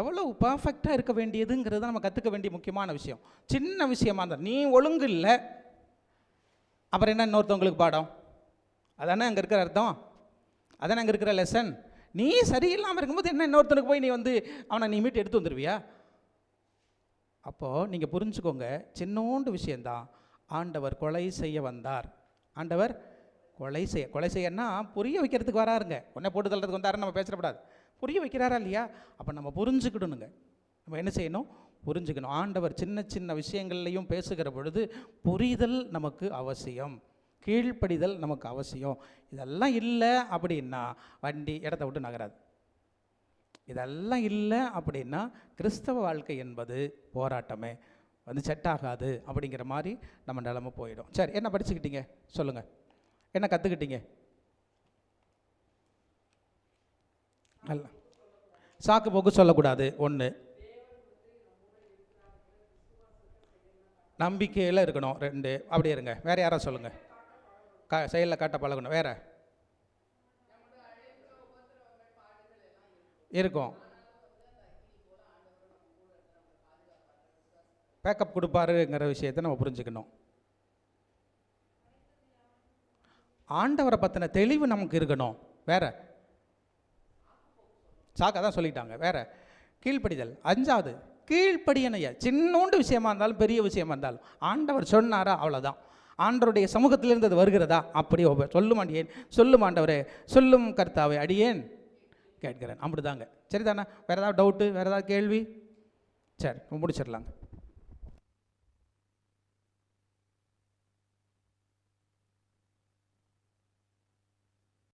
எவ்வளோ பர்ஃபெக்டாக இருக்க வேண்டியதுங்கிறது நம்ம கற்றுக்க வேண்டிய முக்கியமான விஷயம். சின்ன விஷயமா இருந்தால் நீ ஒழுங்கு இல்லை, அப்புறம் என்ன இன்னொருத்தவங்களுக்கு பாடம்? அதானே அங்கே இருக்கிற அர்த்தம், அதானே அங்கே இருக்கிற லெசன். நீ சரியில்லாமல் இருக்கும்போது என்ன இன்னொருத்தனுக்கு போய் நீ வந்து அவனை நீ மீட்டு எடுத்து வந்துடுவியா? அப்போது நீங்கள் புரிஞ்சுக்கோங்க, சின்னோண்டு விஷயந்தான். ஆண்டவர் கொலை செய்ய வந்தார். ஆண்டவர் கொலை செய்யன்னா புரிய வைக்கிறதுக்கு வராருங்க. உன்னை போட்டு தள்ளுறதுக்கு வந்தாருன்னு நம்ம பேசப்படாது. புரிய வைக்கிறாரா இல்லையா? அப்போ நம்ம புரிஞ்சுக்கிடணுங்க. நம்ம என்ன செய்யணும்? புரிஞ்சுக்கணும். ஆண்டவர் சின்ன சின்ன விஷயங்கள்லையும் பேசுகிற பொழுது புரிதல் நமக்கு அவசியம், கீழ்ப்படிதல் நமக்கு அவசியம். இதெல்லாம் இல்லை அப்படின்னா வண்டி இடத்த விட்டு நகராது. இதெல்லாம் இல்லை அப்படின்னா கிறிஸ்தவ வாழ்க்கை என்பது போராட்டமே, வந்து செட் ஆகாது அப்படிங்கிற மாதிரி நம்ம நிலைமை போயிடும். சரி, என்ன படிச்சுக்கிட்டீங்க சொல்லுங்கள், என்ன கற்றுக்கிட்டீங்க? அல்ல, சாக்கு போக்கு சொல்லக்கூடாது. ஒன்று, நம்பிக்கையில் இருக்கணும். 2, அப்படியே இருங்க. வேறு யாராவது சொல்லுங்கள். செயலில் காட்ட பழகணும். வேறு இருக்கும், பேக்கப் கொடுப்பாருங்கிற விஷயத்தை நம்ம புரிஞ்சுக்கணும். ஆண்டவரை பற்றின தெளிவு நமக்கு இருக்கணும். வேற சாக்கா தான் சொல்லிட்டாங்க. வேற கீழ்ப்படிதல். 5வது கீழ்ப்படியனைய. சின்னோண்டு விஷயமா இருந்தாலும் பெரிய விஷயமா இருந்தாலும் ஆண்டவர் சொன்னாரா அவ்வளோதான். ஆண்டவருடைய சமூகத்திலிருந்து அது வருகிறதா அப்படியே சொல்லும் அடியேன், சொல்லும் ஆண்டவரே, சொல்லும் கர்த்தாவே அடியேன் கேட்கிறேன். அப்படிதாங்க. சரிதானே? வேறு ஏதாவது டவுட்டு, வேறு ஏதாவது கேள்வி? சரி, முடிச்சிடலாங்க.